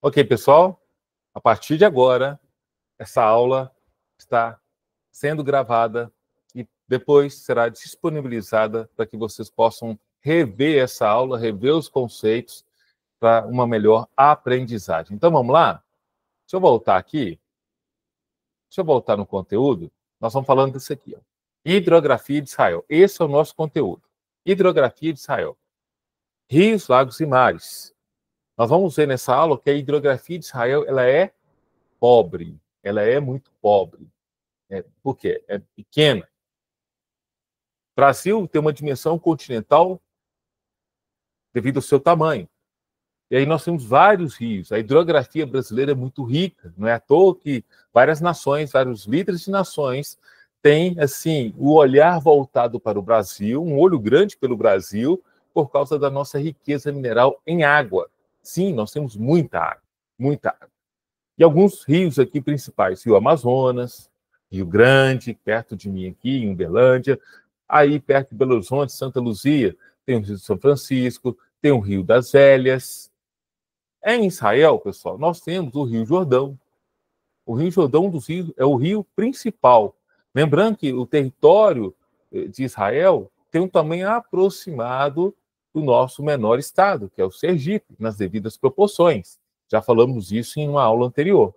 Ok, pessoal, a partir de agora, essa aula está sendo gravada e depois será disponibilizada para que vocês possam rever essa aula, rever os conceitos para uma melhor aprendizagem. Então, vamos lá? Deixa eu voltar aqui. Deixa eu voltar no conteúdo. Nós estamos falando disso aqui, ó. Hidrografia de Israel. Esse é o nosso conteúdo. Hidrografia de Israel. Rios, lagos e mares. Nós vamos ver nessa aula que a hidrografia de Israel ela é pobre. Ela é muito pobre. Por quê? É pequena. O Brasil tem uma dimensão continental devido ao seu tamanho. E aí nós temos vários rios. A hidrografia brasileira é muito rica. Não é à toa que várias nações, vários líderes de nações têm, assim, o olhar voltado para o Brasil, um olho grande pelo Brasil, por causa da nossa riqueza mineral em água. Sim, nós temos muita água, muita água. E alguns rios aqui principais, Rio Amazonas, Rio Grande, perto de mim aqui, em Uberlândia, aí perto de Belo Horizonte, Santa Luzia, tem o Rio de São Francisco, tem o Rio das Velhas. Em Israel, pessoal, nós temos o Rio Jordão. O Rio Jordão dos rios é o rio principal. Lembrando que o território de Israel tem um tamanho aproximado do nosso menor estado, que é o Sergipe, nas devidas proporções. Já falamos isso em uma aula anterior.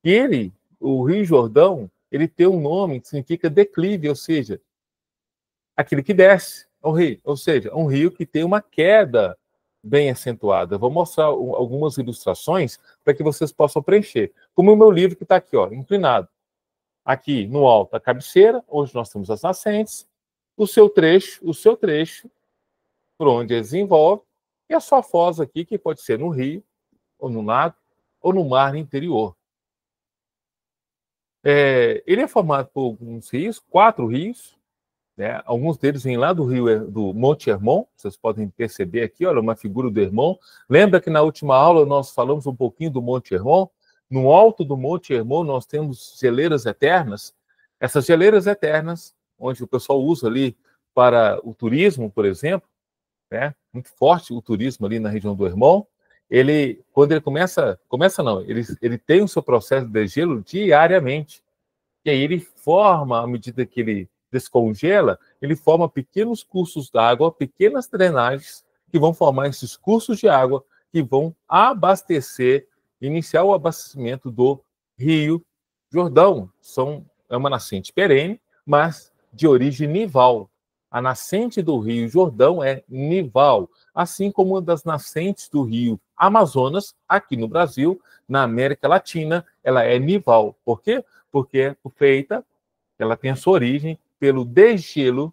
E o Rio Jordão, ele tem um nome que significa declive, ou seja, aquele que desce ao rio, ou seja, um rio que tem uma queda bem acentuada. Vou mostrar algumas ilustrações para que vocês possam preencher. Como o meu livro que está aqui, ó, inclinado. Aqui no alto a cabeceira, onde nós temos as nascentes, o seu trecho, por onde ele desenvolve, e a sua foz aqui, que pode ser no rio, ou no lago, ou no mar interior. Ele é formado por alguns rios, 4 rios, né? Alguns deles vêm lá do rio do Monte Hermon, vocês podem perceber aqui, olha, uma figura do Hermon. Lembra que na última aula nós falamos um pouquinho do Monte Hermon? No alto do Monte Hermon nós temos geleiras eternas. Essas geleiras eternas, onde o pessoal usa ali para o turismo, por exemplo, né? Muito forte o turismo ali na região do Hermon. Quando ele ele tem o seu processo de degelo diariamente. E aí ele forma, à medida que ele descongela, ele forma pequenos cursos d'água, pequenas drenagens, que vão formar esses cursos de água, que vão iniciar o abastecimento do Rio Jordão. É uma nascente perene, mas de origem nival. A nascente do Rio Jordão é nival, assim como uma das nascentes do Rio Amazonas, aqui no Brasil, na América Latina, ela é nival. Por quê? Porque ela tem a sua origem pelo degelo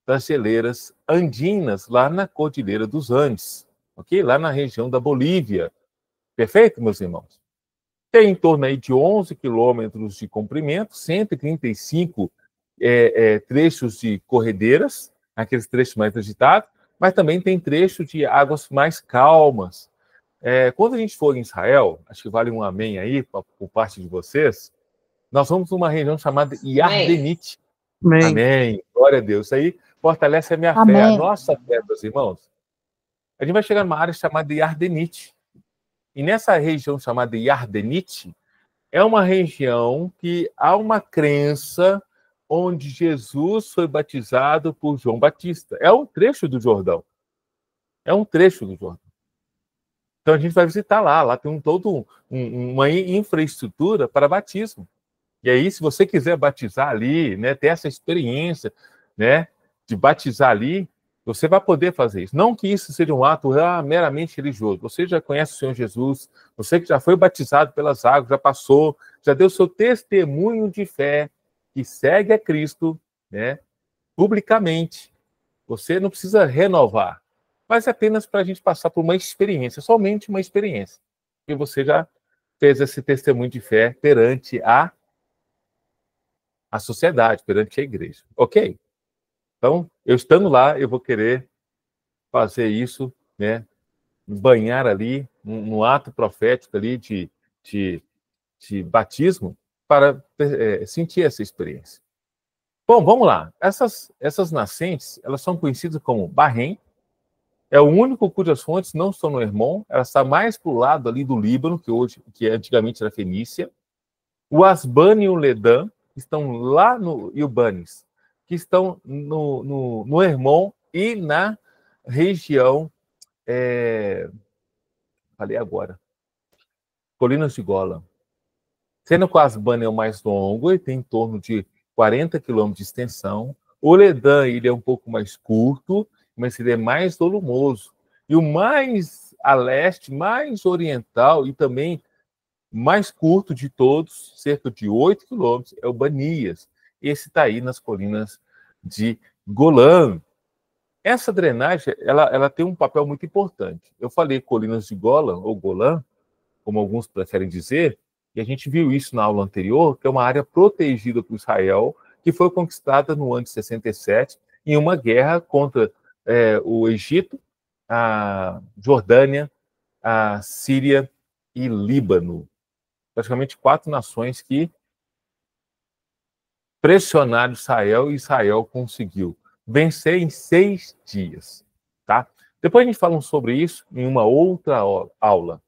das geleiras andinas, lá na Cordilheira dos Andes, ok? Lá na região da Bolívia. Perfeito, meus irmãos? Tem em torno aí de 11 quilômetros de comprimento, 135 trechos de corredeiras, aqueles trechos mais agitados, mas também tem trecho de águas mais calmas. Quando a gente for em Israel, acho que vale um amém aí por parte de vocês, nós vamos numa região chamada Yardenite. Amém. Amém. Glória a Deus. Isso aí fortalece a minha Amém. fé, a nossa fé, meus irmãos. A gente vai chegar numa área chamada Yardenite. E nessa região chamada Yardenite, é uma região que há uma crença onde Jesus foi batizado por João Batista. É um trecho do Jordão. É um trecho do Jordão. Então a gente vai visitar lá. Lá tem uma infraestrutura para batismo. E aí, se você quiser batizar ali, né, ter essa experiência, né, de batizar ali, você vai poder fazer isso. Não que isso seja um ato meramente religioso. Você já conhece o Senhor Jesus, você que já foi batizado pelas águas, já passou, já deu seu testemunho de fé, que segue a Cristo, né, publicamente. Você não precisa renovar, mas é apenas para a gente passar por uma experiência, somente uma experiência. E você já fez esse testemunho de fé perante a sociedade, perante a igreja. Ok? Então, eu estando lá, eu vou querer fazer isso, né? Banhar ali, no ato profético ali de batismo, para sentir essa experiência. Bom, vamos lá. Essas nascentes, elas são conhecidas como Bahrein, É o único cujas fontes não estão no Hermon, ela está mais para o lado ali do Líbano, que antigamente era Fenícia. O Asbane e o Ledã estão lá no Ilbanes, que estão no Hermon e na região, falei agora, Colinas de Golan. Sendo que o Asbane é o mais longo, ele tem em torno de 40 quilômetros de extensão. O Ledã ele é um pouco mais curto, mas ele é mais volumoso. E o mais a leste, mais oriental e também mais curto de todos, cerca de 8 quilômetros, é o Banias. Esse está aí nas colinas de Golã. Essa drenagem ela tem um papel muito importante. Eu falei colinas de Golã, ou Golã, como alguns preferem dizer, e a gente viu isso na aula anterior, que é uma área protegida por Israel, que foi conquistada no ano de 67, em uma guerra contra o Egito, a Jordânia, a Síria e Líbano. Praticamente 4 nações que pressionaram Israel e Israel conseguiu vencer em 6 dias. Tá? Depois a gente fala sobre isso em uma outra aula.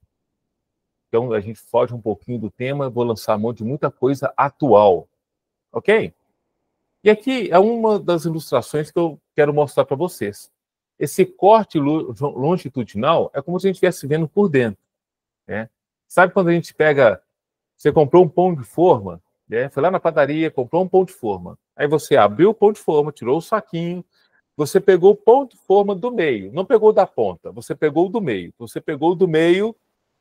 Então a gente foge um pouquinho do tema, vou lançar mão de muita coisa atual. Ok? E aqui é uma das ilustrações que eu quero mostrar para vocês. Esse corte longitudinal é como se a gente estivesse vendo por dentro. Né? Sabe quando a gente pega... Você comprou um pão de forma, né? Foi lá na padaria, comprou um pão de forma. Aí você abriu o pão de forma, tirou o saquinho, você pegou o pão de forma do meio, não pegou da ponta, você pegou o do meio. Você pegou o do meio,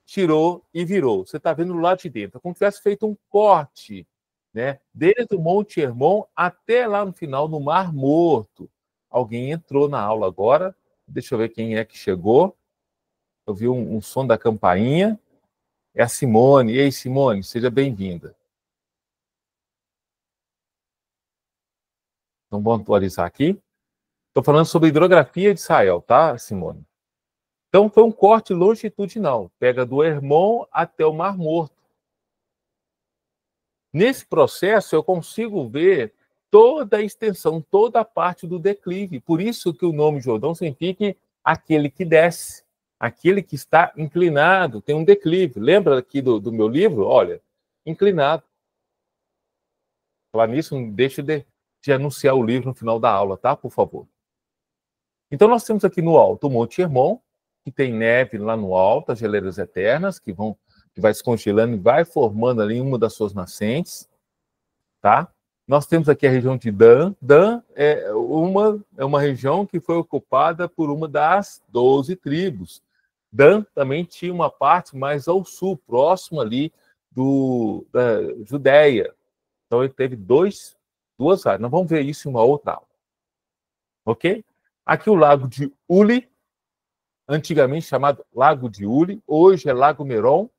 tirou e virou. Você está vendo do lado de dentro. É como se tivesse feito um corte, né? Desde o Monte Hermon até lá no final, no Mar Morto. Alguém entrou na aula agora. Deixa eu ver quem é que chegou. Eu vi um som da campainha. É a Simone. Ei, Simone, seja bem-vinda. Então, vamos atualizar aqui. Estou falando sobre hidrografia de Israel, tá, Simone? Então, foi um corte longitudinal. Pega do Hermon até o Mar Morto. Nesse processo, eu consigo ver toda a extensão, toda a parte do declive. Por isso que o nome Jordão significa aquele que desce, aquele que está inclinado, tem um declive. Lembra aqui do meu livro? Olha, inclinado. Falar nisso, não deixe de anunciar o livro no final da aula, tá? Por favor. Então, nós temos aqui no alto o Monte Hermon, que tem neve lá no alto, as geleiras eternas, que vai se congelando e vai formando ali uma das suas nascentes, tá? Nós temos aqui a região de Dan. Dan é uma região que foi ocupada por uma das 12 tribos. Dan também tinha uma parte mais ao sul, próximo ali da Judéia. Então, ele teve duas áreas. Nós vamos ver isso em uma outra aula. Ok? Aqui o Lago de Uli, antigamente chamado Lago de Uli, hoje é Lago Meron.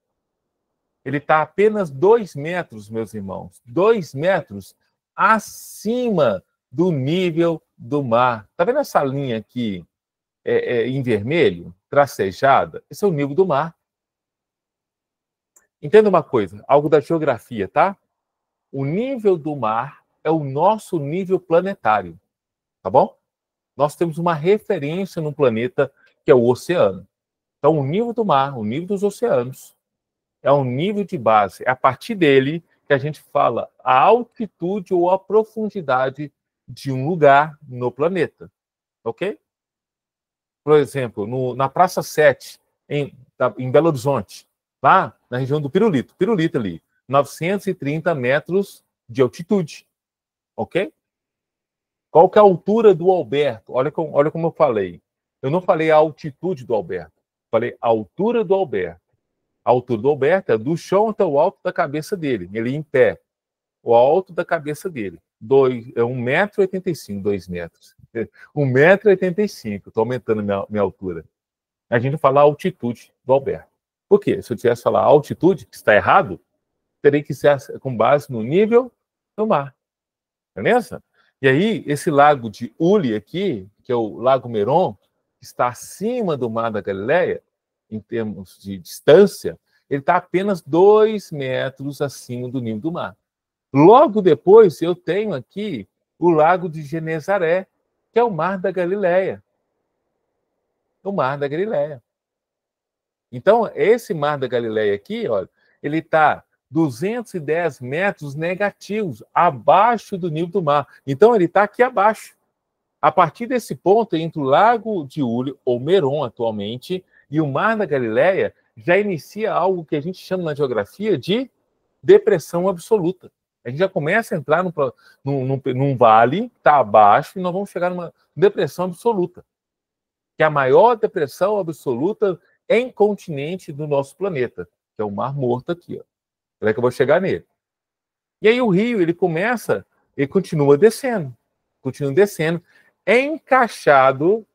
Ele está apenas 2 metros, meus irmãos, 2 metros acima do nível do mar. Está vendo essa linha aqui em vermelho, tracejada? Esse é o nível do mar. Entenda uma coisa, algo da geografia, tá? O nível do mar é o nosso nível planetário, tá bom? Nós temos uma referência no planeta que é o oceano. Então, o nível do mar, o nível dos oceanos, é um nível de base. É a partir dele que a gente fala a altitude ou a profundidade de um lugar no planeta. Ok? Por exemplo, na Praça 7, em Belo Horizonte, lá na região do Pirulito ali, 930 metros de altitude. Ok? Qual que é a altura do Alberto? Olha como eu falei. Eu não falei a altitude do Alberto. Falei a altura do Alberto. A altura do Alberto é do chão até o alto da cabeça dele. Ele em pé. O alto da cabeça dele. 1,85 m, 2 metros. 1,85 m. Estou aumentando minha altura. A gente fala a altitude do Alberto. Por quê? Se eu tivesse falar altitude, que está errado, teria que ser com base no nível do mar. Beleza? E aí, esse lago de Uli aqui, que é o Lago Meron, que está acima do Mar da Galileia, em termos de distância, ele está apenas 2 metros acima do nível do mar. Logo depois, eu tenho aqui o Lago de Genezaré, que é o Mar da Galileia. o Mar da Galileia. Então, esse Mar da Galileia aqui, olha, ele está 210 metros negativos, abaixo do nível do mar. Então, ele está aqui abaixo. A partir desse ponto, entre o Lago de Ulho, ou Meron atualmente, e o Mar da Galileia, já inicia algo que a gente chama na geografia de depressão absoluta. A gente já começa a entrar num vale, está abaixo, e nós vamos chegar numa depressão absoluta, que é a maior depressão absoluta em continente do nosso planeta, que é o Mar Morto aqui. Ó. Será que eu vou chegar nele? E aí o rio, ele continua descendo, encaixado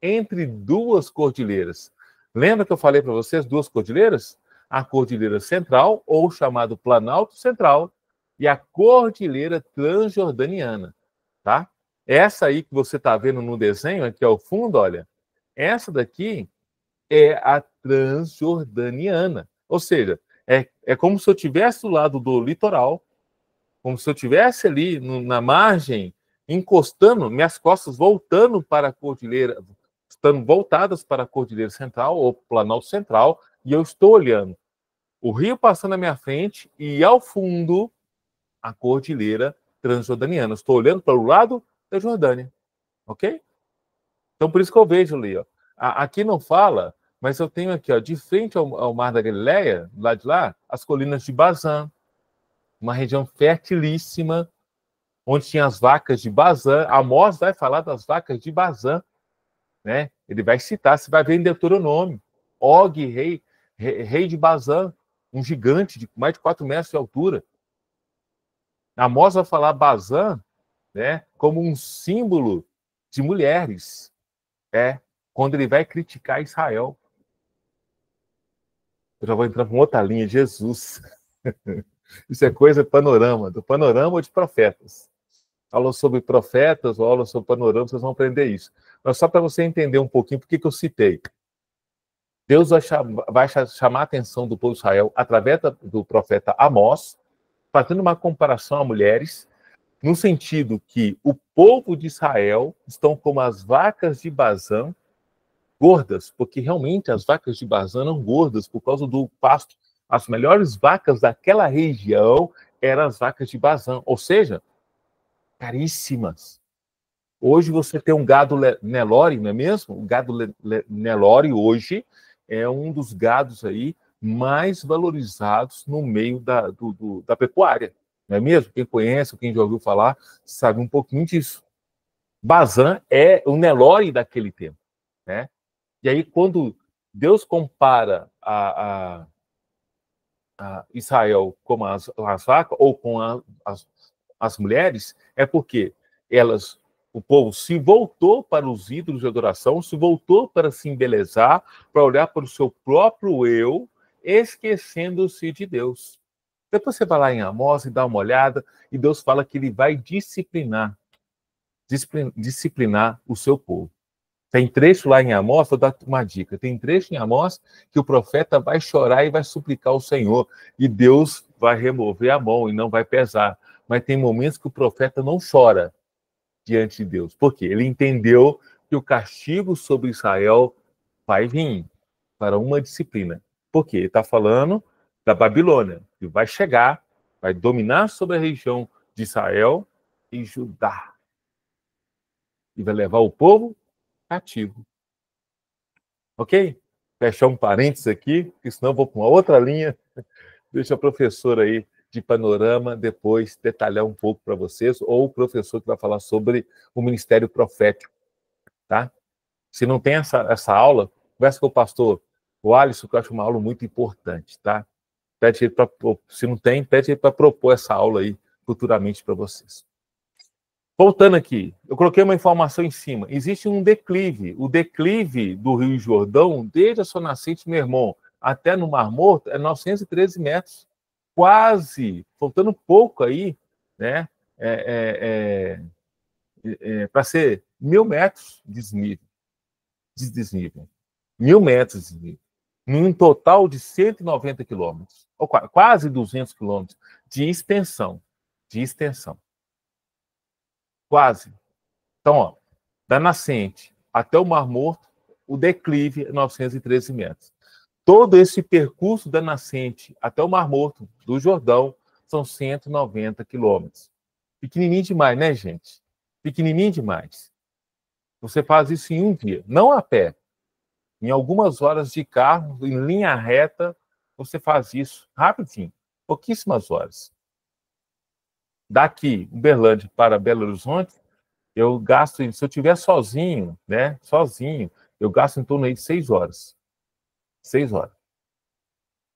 entre duas cordilheiras. Lembra que eu falei para vocês duas cordilheiras? A Cordilheira Central, ou chamado Planalto Central, e a Cordilheira Transjordaniana, tá? Essa aí que você está vendo no desenho, aqui ao fundo, olha, essa daqui é a Transjordaniana. Ou seja, é como se eu estivesse do lado do litoral, como se eu estivesse ali na margem, encostando, minhas costas voltando para a cordilheira, estando voltadas para a Cordilheira Central, ou Planalto Central, e eu estou olhando o rio passando à minha frente e, ao fundo, a Cordilheira Transjordaniana. Estou olhando para o lado da Jordânia, ok? Então, por isso que eu vejo ali, ó. Aqui não fala, mas eu tenho aqui, ó, de frente ao Mar da Galileia, lá de lá, as colinas de Bazã, uma região fertilíssima, onde tinha as vacas de Bazã. Amós vai falar das vacas de Bazã, né? Ele vai citar, você vai ver em Deuteronômio. Og, rei de Bazã, um gigante de mais de 4 metros de altura. Amós vai falar Bazã, né, como um símbolo de mulheres, quando ele vai criticar Israel. Eu já vou entrar com outra linha, Jesus. Isso é coisa do panorama ou de profetas. Aula sobre profetas ou aula sobre panorama, vocês vão aprender isso. Mas só para você entender um pouquinho por que eu citei. Deus vai chamar a atenção do povo de Israel através do profeta Amós, fazendo uma comparação a mulheres, no sentido que o povo de Israel estão como as vacas de Bazã, gordas, porque realmente as vacas de Bazã eram gordas por causa do pasto. As melhores vacas daquela região eram as vacas de Bazã, ou seja, caríssimas. Hoje você tem um gado Nelore, não é mesmo? O gado Nelore hoje é um dos gados aí mais valorizados no meio da pecuária, não é mesmo? Quem conhece, quem já ouviu falar, sabe um pouquinho disso. Bazã é o Nelore daquele tempo, né? E aí, quando Deus compara a Israel com as vacas ou com as mulheres, é porque o povo se voltou para os ídolos de adoração, se voltou para se embelezar, para olhar para o seu próprio eu, esquecendo-se de Deus. Depois você vai lá em Amós e dá uma olhada, e Deus fala que ele vai disciplinar o seu povo. Tem trecho lá em Amós, vou dar uma dica, tem trecho em Amós que o profeta vai chorar e vai suplicar ao Senhor, e Deus vai remover a mão e não vai pesar. Mas tem momentos que o profeta não chora diante de Deus. Por quê? Ele entendeu que o castigo sobre Israel vai vir para uma disciplina. Por quê? Ele está falando da Babilônia, que vai chegar, vai dominar sobre a região de Israel e Judá. E vai levar o povo cativo. Ok? Fechar um parênteses aqui, porque senão eu vou para uma outra linha. Deixa a professora aí de panorama depois detalhar um pouco para vocês, ou o professor que vai falar sobre o ministério profético, tá? Se não tem essa aula, conversa com o pastor o Alisson, que eu acho uma aula muito importante, tá? Pede ele se não tem, pede ele para propor essa aula aí futuramente para vocês. Voltando aqui, eu coloquei uma informação em cima. Existe um declive. O declive do Rio Jordão, desde a sua nascente, meu irmão, até no Mar Morto, é 913 metros. Quase, faltando pouco aí, né? Para ser 1.000 metros de desnível. 1.000 metros de desnível. Num total de 190 quilômetros, ou quase 200 quilômetros de extensão. Quase. Então, ó, da nascente até o Mar Morto o declive é 913 metros. Todo esse percurso da nascente até o Mar Morto do Jordão são 190 quilômetros. Pequenininho demais, né, gente? Pequenininho demais. Você faz isso em um dia, não a pé. Em algumas horas de carro, em linha reta, você faz isso rapidinho, pouquíssimas horas. Daqui, Uberlândia para Belo Horizonte, eu gasto, se eu estiver sozinho, né, sozinho, eu gasto em torno aí de 6 horas. 6 horas.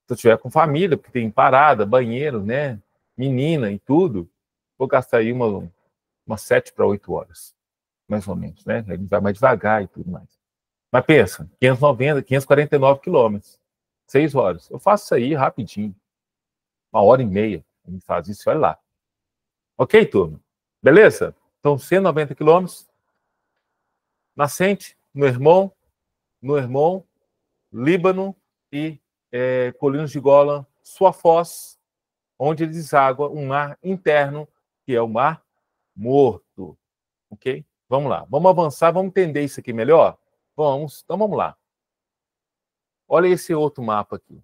Se eu estiver com família, porque tem parada, banheiro, né, menina e tudo, vou gastar aí umas 7 para 8 horas, mais ou menos, né? A gente vai mais devagar e tudo mais. Mas pensa, 590, 549 quilômetros, 6 horas. Eu faço isso aí rapidinho, 1h30, a gente faz isso, olha lá. Ok, turma? Beleza? Então, 190 quilômetros, nascente, no Hermon, Líbano e Colinas de Golan, sua foz, onde ele deságua um mar interno, que é o Mar Morto. Ok? Vamos lá. Vamos avançar, vamos entender isso aqui melhor? Vamos. Então, vamos lá. Olha esse outro mapa aqui.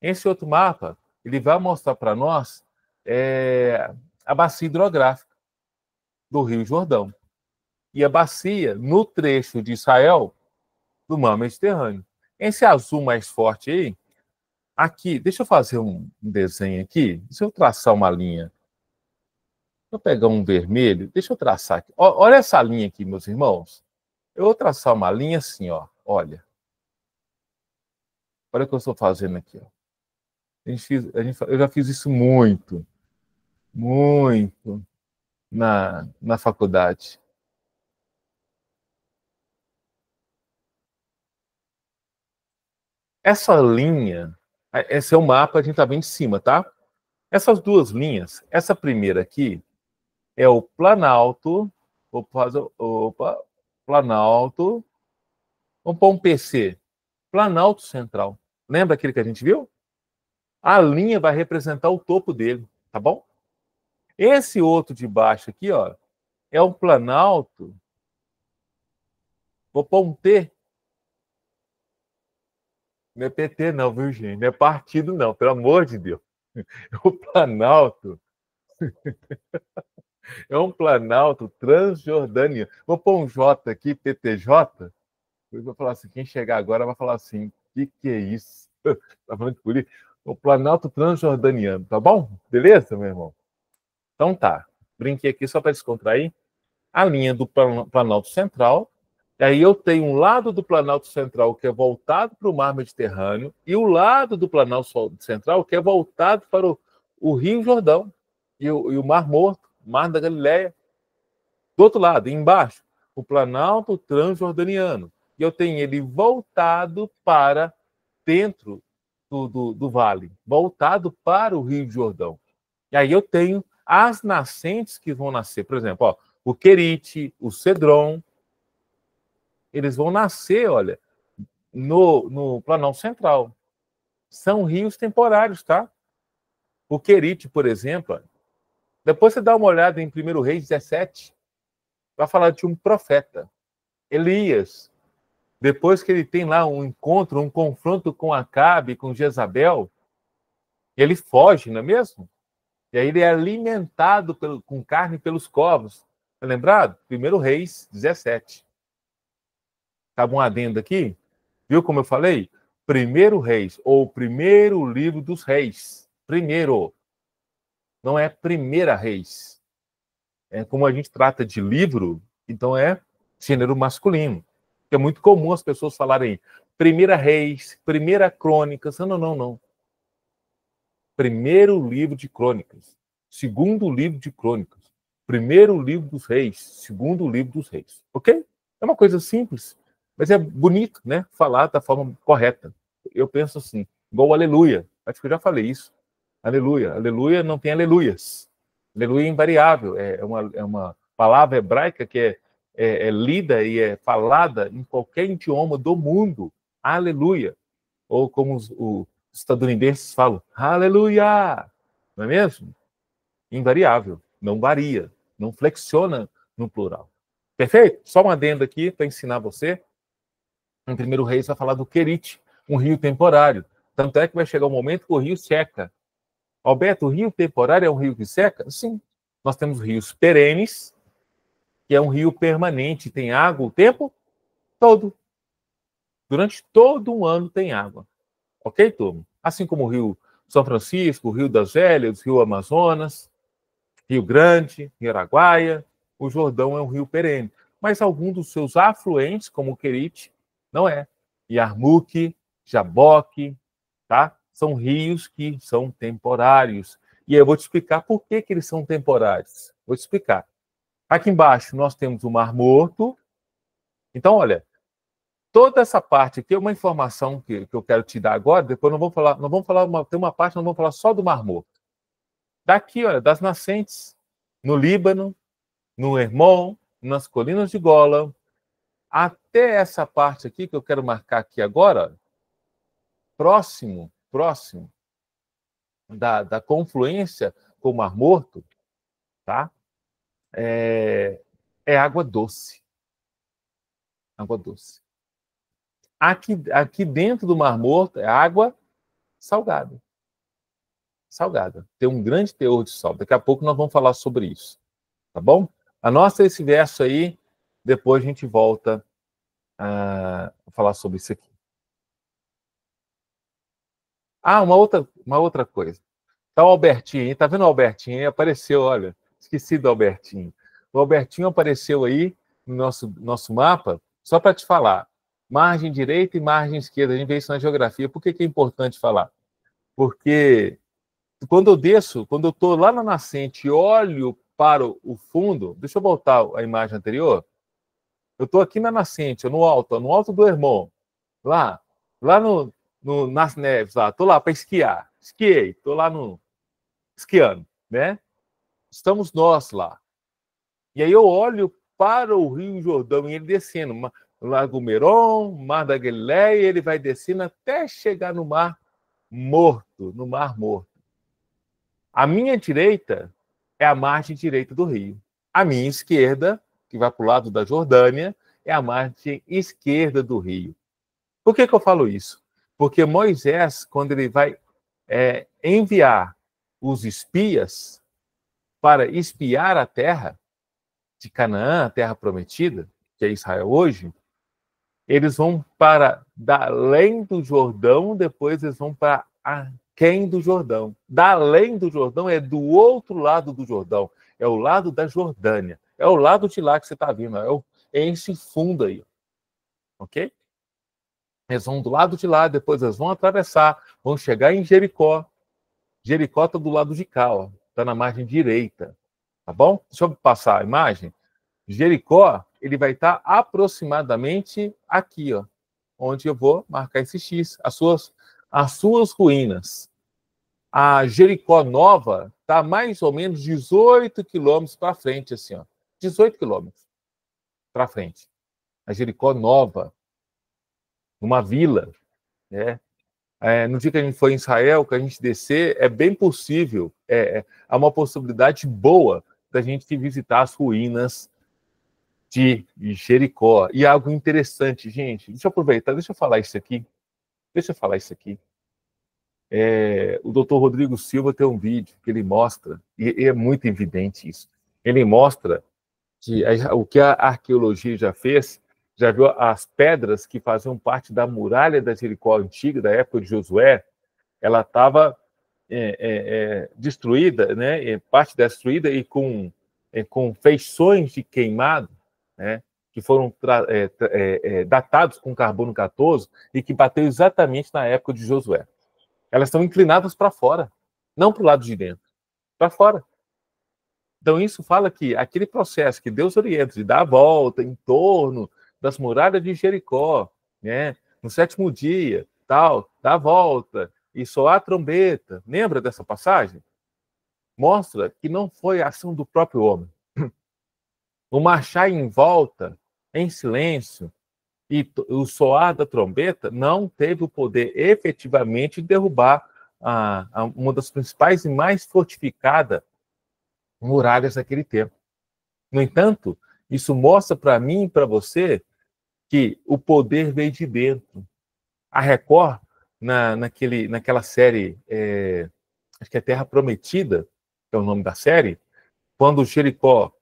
Esse outro mapa, ele vai mostrar para nós a bacia hidrográfica do Rio Jordão. E a bacia no trecho de Israel do Mar Mediterrâneo. Esse azul mais forte aí, aqui, deixa eu fazer um desenho aqui. Deixa eu traçar uma linha. Deixa eu pegar um vermelho, deixa eu traçar aqui. Olha essa linha aqui, meus irmãos. Eu vou traçar uma linha assim, ó. Olha. Olha o que eu estou fazendo aqui, ó. Eu já fiz isso muito na faculdade. Essa linha, esse é o mapa, a gente está vendo de cima, tá? Essas duas linhas, essa primeira aqui é o Planalto, vou fazer, Planalto, vamos pôr um PC, Planalto Central. Lembra aquele que a gente viu? A linha vai representar o topo dele, tá bom? Esse outro de baixo aqui, ó, é o Planalto, vou pôr um T, não é PT não, viu, gente? Não é partido não, pelo amor de Deus. O Planalto é um Planalto transjordaniano. Vou pôr um J aqui, PTJ. Eu vou falar assim, quem chegar agora vai falar assim, o que é isso? Tá falando de política? O Planalto transjordaniano, tá bom? Beleza, meu irmão? Então tá. Brinquei aqui só para descontrair. A linha do Planalto Central. E aí eu tenho um lado do Planalto Central que é voltado para o Mar Mediterrâneo e o lado do Planalto Central que é voltado para o Rio Jordão e o Mar Morto, Mar da Galileia. Do outro lado, embaixo, o Planalto Transjordaniano. E eu tenho ele voltado para dentro do vale, voltado para o Rio Jordão. E aí eu tenho as nascentes que vão nascer. Por exemplo, ó, o Querite, o Cedron, eles vão nascer, olha, no Planalto Central. São rios temporários, tá? O Querite, por exemplo, depois você dá uma olhada em 1 Reis 17, vai falar de um profeta, Elias. Depois que ele tem lá um encontro, um confronto com Acabe, com Jezabel, ele foge, não é mesmo? E aí ele é alimentado com carne pelos corvos. Tá lembrado? 1 Reis 17. Estava um adendo aqui? Viu como eu falei? 1 Reis, ou primeiro livro dos reis. Primeiro. Não é Primeira Reis. É como a gente trata de livro, então é gênero masculino. É muito comum as pessoas falarem Primeira Reis, Primeira Crônicas. Não, não, não. Primeiro livro de Crônicas. Segundo livro de Crônicas. Primeiro livro dos reis. Segundo livro dos reis. Ok? É uma coisa simples, mas é bonito, né? Falar da forma correta. Eu penso assim, igual o aleluia. Acho que eu já falei isso. Aleluia. Aleluia não tem aleluias. Aleluia é invariável. É uma palavra hebraica que é lida e é falada em qualquer idioma do mundo. Aleluia. Ou como os estadunidenses falam, aleluia. Não é mesmo? Invariável. Não varia. Não flexiona no plural. Perfeito? Só um adendo aqui para ensinar você. Em 1 Reis vai falar do Querite, um rio temporário. Tanto é que vai chegar um momento que o rio seca. Alberto, o rio temporário é um rio que seca? Sim. Nós temos rios perenes, que é um rio permanente, tem água o tempo todo. Durante todo um ano tem água. Ok, turma? Assim como o Rio São Francisco, o Rio das Velhas, o Rio Amazonas, Rio Grande, Rio Araguaia, o Jordão é um rio perene. Mas alguns dos seus afluentes, como o Querite, não é. Yarmuque, Jaboque, tá? São rios que são temporários. E eu vou te explicar por que eles são temporários. Vou te explicar. Aqui embaixo nós temos o Mar Morto. Então, olha, toda essa parte aqui é uma informação que eu quero te dar agora, depois tem uma parte que nós vamos falar só do Mar Morto. Daqui, olha, das nascentes, no Líbano, no Hermon, nas colinas de Golã, até essa parte aqui que eu quero marcar aqui agora, próximo da confluência com o Mar Morto, tá? É água doce. Água doce. Aqui dentro do Mar Morto é água salgada. Salgada. Tem um grande teor de sal. Daqui a pouco nós vamos falar sobre isso. Tá bom? Anota esse verso aí, depois a gente volta a falar sobre isso aqui. Ah, uma outra coisa. Tá o Albertinho aí, tá vendo o Albertinho aí? Apareceu, olha. Esqueci do Albertinho. O Albertinho apareceu aí no nosso mapa, só para te falar. Margem direita e margem esquerda. A gente vê isso na geografia. Por que é importante falar? Porque quando eu estou lá na nascente e olho para o fundo, deixa eu voltar a imagem anterior. Eu estou aqui na nascente, no alto do Hermon, lá nas neves, lá, estou lá para esquiar. Esquiei, estou lá esquiando, né? Estamos nós lá. E aí eu olho para o Rio Jordão e ele descendo, Lago Meron, Mar da Galileia, ele vai descendo até chegar no Mar Morto, no Mar Morto. A minha direita é a margem direita do rio. A minha esquerda, que vai para o lado da Jordânia, é a margem esquerda do rio. Por que eu falo isso? Porque Moisés, quando ele vai enviar os espias para espiar a terra de Canaã, a terra prometida, que é Israel hoje, eles vão para além do Jordão, depois eles vão para aquém do Jordão. Da além do Jordão é do outro lado do Jordão, é o lado da Jordânia, é o lado de lá que você está vindo, é esse fundo aí, ok? Eles vão do lado de lá, depois eles vão atravessar, vão chegar em Jericó. Jericó está do lado de cá, está na margem direita, tá bom? Deixa eu passar a imagem. Jericó, ele vai estar aproximadamente aqui, ó, onde eu vou marcar esse X, as suas ruínas. A Jericó Nova está mais ou menos 18 quilômetros para frente, assim, ó. 18 quilômetros para frente. A Jericó Nova, numa vila, né? No dia que a gente foi em Israel, que a gente descer, é bem possível, há uma possibilidade boa da gente visitar as ruínas de Jericó. E algo interessante, gente, deixa eu aproveitar, deixa eu falar isso aqui. O doutor Rodrigo Silva tem um vídeo que ele mostra, e é muito evidente isso, ele mostra que o que a arqueologia já fez, já viu as pedras que faziam parte da muralha da Jericó antiga, da época de Josué, ela estava destruída, né, parte destruída e com feições de queimado, né, que foram datados com carbono 14 e que bateu exatamente na época de Josué. Elas estão inclinadas para fora, não para o lado de dentro, para fora. Então, isso fala que aquele processo que Deus orienta de dar a volta em torno das muralhas de Jericó, né, no 7º dia, tal, dar a volta e soar a trombeta. Lembra dessa passagem? Mostra que não foi a ação do próprio homem. O marchar em volta, em silêncio, e o soar da trombeta não teve o poder efetivamente de derrubar uma das principais e mais fortificadas muralhas daquele tempo. No entanto, isso mostra para mim e para você que o poder veio de dentro. A Record, naquela série, acho que é Terra Prometida, que é o nome da série, quando Jericó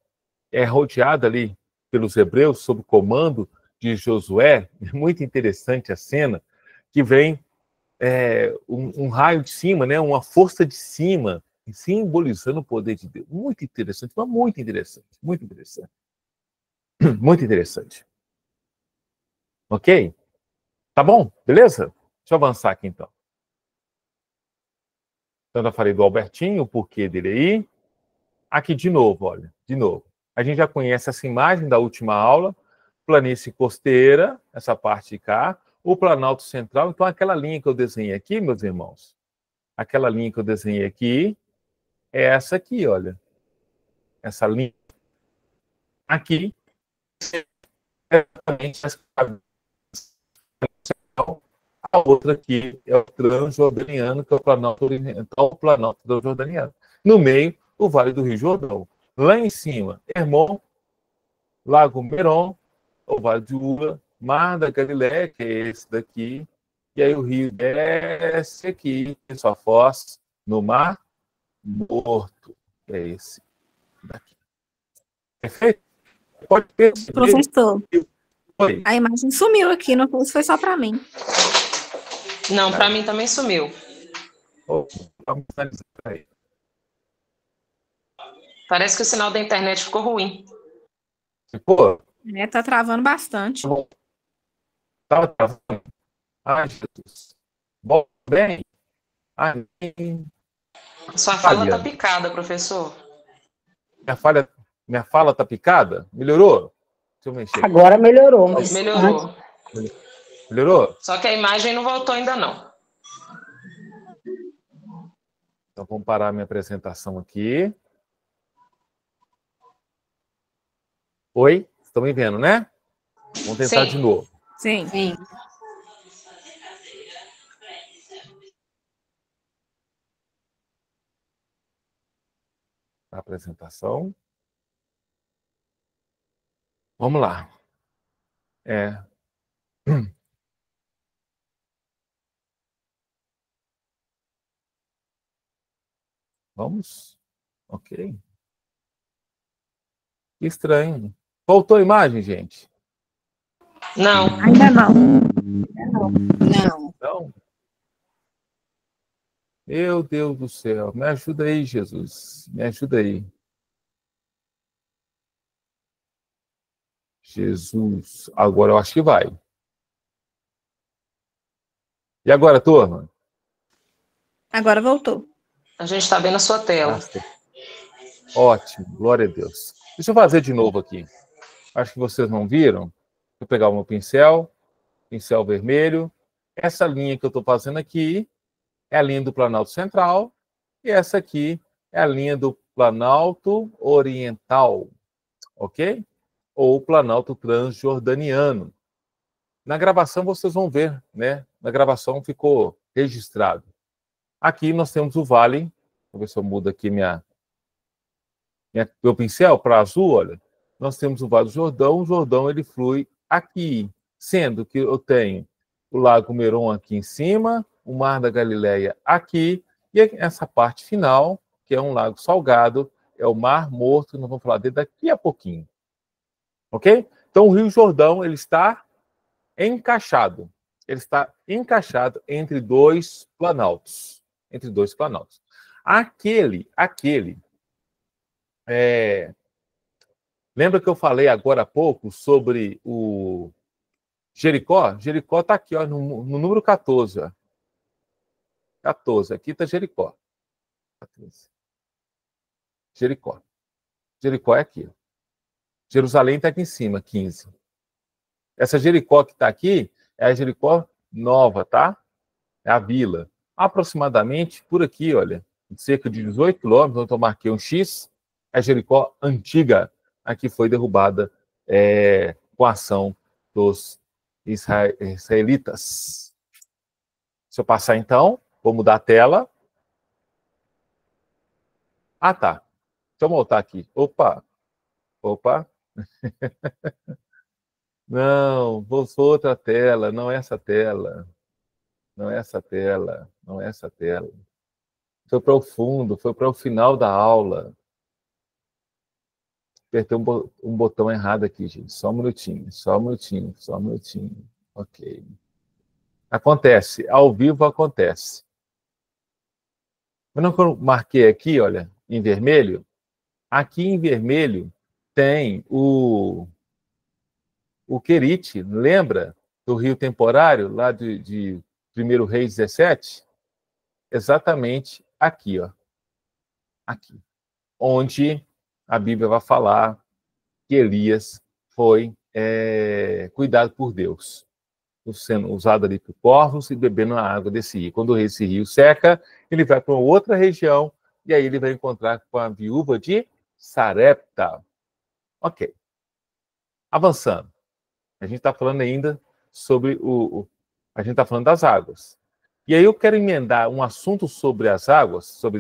é rodeada ali pelos hebreus, sob o comando de Josué, é muito interessante a cena, que vem um raio de cima, né, uma força de cima, simbolizando o poder de Deus. Muito interessante, mas muito interessante, muito interessante. Muito interessante. Ok? Tá bom? Beleza? Deixa eu avançar aqui então. Então, eu falei do Albertinho, o porquê dele aí. Aqui de novo, olha, de novo. A gente já conhece essa imagem da última aula, planície costeira, essa parte de cá, o Planalto Central. Então, aquela linha que eu desenhei aqui, meus irmãos, aquela linha que eu desenhei aqui, é essa aqui, olha. Essa linha aqui, a outra aqui é o Transjordaniano, que é o Planalto Oriental, o Planalto Transjordaniano. No meio, o Vale do Rio Jordão. Lá em cima, Hermon, Lago Meron, o Vale de Ula, Mar da Galileia, que é esse daqui, e aí o rio desce aqui, em sua foz, no Mar Morto, que é esse daqui. Perfeito? Pode perceber. Professor, a imagem sumiu aqui, não sei se foi só para mim. Não, para mim também sumiu. Parece que o sinal da internet ficou ruim. Ficou? Tá travando bastante. Estava travando. Ai, Jesus. Bom, bem. Ai, Sua fala está picada, professor. Minha fala está picada? Melhorou? Deixa eu mexer. Agora melhorou, mas melhorou. Melhorou? Só que a imagem não voltou ainda não. Então vamos parar minha apresentação aqui. Oi? Estão me vendo, né? Vamos tentar de novo. Sim. Sim. A apresentação. Vamos lá. Vamos? Ok. Que estranho. Voltou a imagem, gente? Não. Ainda não. não. Não? Meu Deus do céu. Me ajuda aí, Jesus. Me ajuda aí. Jesus. Agora eu acho que vai. E agora, turma? Agora voltou. A gente está vendo a sua tela. Ótimo. Glória a Deus. Deixa eu fazer de novo aqui. Acho que vocês não viram. Vou pegar o meu pincel vermelho. Essa linha que eu estou fazendo aqui é a linha do Planalto Central. E essa aqui é a linha do Planalto Oriental. Ok? Ou Planalto Transjordaniano. Na gravação vocês vão ver, né? Na gravação ficou registrado. Aqui nós temos o vale. Vou ver se eu mudo aqui meu pincel para azul, olha. Nós temos o Vale do Jordão. O Jordão ele flui aqui, sendo que eu tenho o Lago Meron aqui em cima, o Mar da Galileia aqui, e essa parte final, que é um lago salgado, é o Mar Morto, nós vamos falar dele daqui a pouquinho. Ok? Então o Rio Jordão ele está encaixado. Ele está encaixado entre dois planaltos. Entre dois planaltos. Lembra que eu falei agora há pouco sobre o Jericó? Jericó está aqui, ó, no número 14. Ó. 14. Aqui está Jericó. 14. Jericó. Jericó é aqui. Jerusalém está aqui em cima, 15. Essa Jericó que está aqui é a Jericó nova, tá? É a vila. Aproximadamente por aqui, olha, cerca de 18 quilômetros, onde eu marquei um X, é a Jericó antiga. Aqui foi derrubada com a ação dos israelitas. Se eu passar, então, vou mudar a tela. Ah, tá. Deixa eu voltar aqui. Opa. Não, voltou outra tela, não é essa tela. Não é essa tela, não é essa tela. Foi para o fundo, foi para o final da aula. Apertei um botão errado aqui, gente. Só um minutinho, só um minutinho, só um minutinho. Ok. Acontece, ao vivo acontece. Mas não, quando eu marquei aqui, olha, em vermelho, aqui em vermelho tem o Querite, lembra do Rio Temporário, lá de 1 Reis 17? Exatamente aqui, ó. Aqui. Onde a Bíblia vai falar que Elias foi cuidado por Deus, sendo usado ali por corvos e bebendo a água desse rio. Quando esse rio seca, ele vai para outra região e aí ele vai encontrar com a viúva de Sarepta. Ok. Avançando. A gente está falando ainda sobre a gente está falando das águas. E aí eu quero emendar um assunto sobre as águas, sobre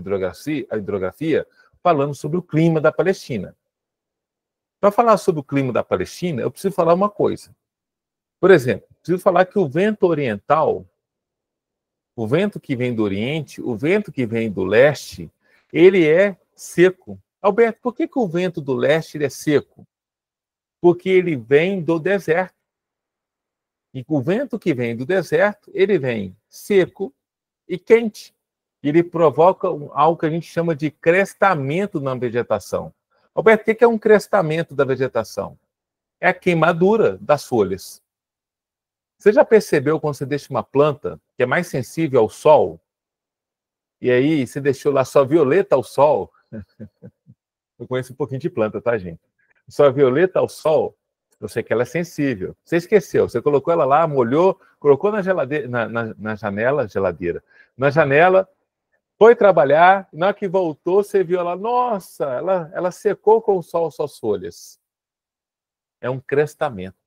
a hidrografia, falando sobre o clima da Palestina. Para falar sobre o clima da Palestina, eu preciso falar uma coisa. Por exemplo, preciso falar que o vento oriental, o vento que vem do Oriente, o vento que vem do leste, ele é seco. Alberto, por que o vento do leste ele é seco? Porque ele vem do deserto. E o vento que vem do deserto, ele vem seco e quente. Ele provoca algo que a gente chama de crestamento na vegetação. Alberto, o que é um crestamento da vegetação? É a queimadura das folhas. Você já percebeu quando você deixa uma planta que é mais sensível ao sol, e aí você deixou lá só violeta ao sol? Eu conheço um pouquinho de planta, tá, gente? Só violeta ao sol, eu sei que ela é sensível. Você esqueceu, você colocou ela lá, molhou, colocou na geladeira, na janela, geladeira, na janela, foi trabalhar, na hora que voltou, você viu ela, nossa, ela secou com o sol suas folhas. É um crestamento.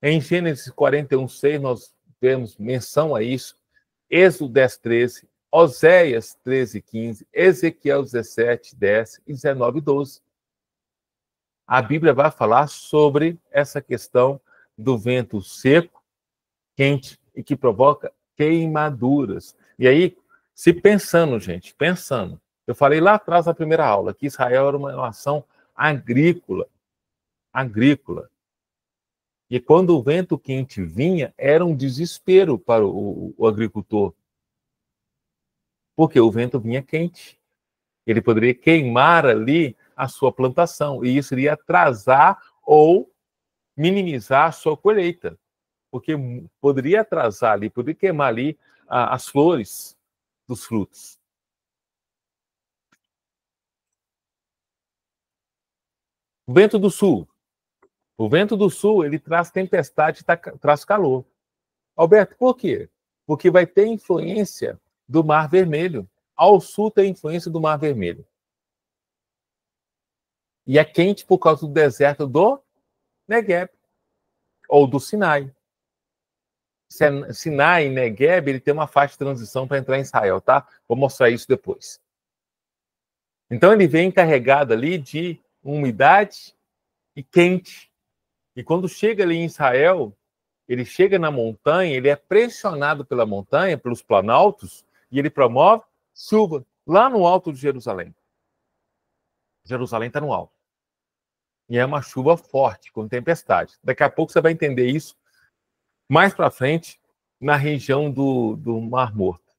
Em Gênesis 41:6, nós vemos menção a isso. Êxodo 10:13, Oséias 13:15, Ezequiel 17:10 e 19:12. A Bíblia vai falar sobre essa questão do vento seco, quente e que provoca queimaduras. E aí, se pensando, gente, pensando, eu falei lá atrás na primeira aula que Israel era uma nação agrícola. E quando o vento quente vinha, era um desespero para o agricultor. Porque o vento vinha quente. Ele poderia queimar ali a sua plantação. E isso iria atrasar ou minimizar a sua colheita. Porque poderia atrasar ali, poderia queimar ali as flores dos frutos. O vento do sul. O vento do sul, ele traz tempestade e traz calor. Alberto, por quê? Porque vai ter influência do Mar Vermelho. Ao sul tem influência do Mar Vermelho. E é quente por causa do deserto do Negueb, ou do Sinai. Sinai e Negueb, ele tem uma faixa de transição para entrar em Israel, tá? Vou mostrar isso depois. Então ele vem carregado ali de umidade e quente. E quando chega ali em Israel, ele chega na montanha, ele é pressionado pela montanha, pelos planaltos, e ele promove chuva lá no alto de Jerusalém. Jerusalém está no alto. E é uma chuva forte, com tempestade. Daqui a pouco você vai entender isso mais para frente, na região do Mar Morto.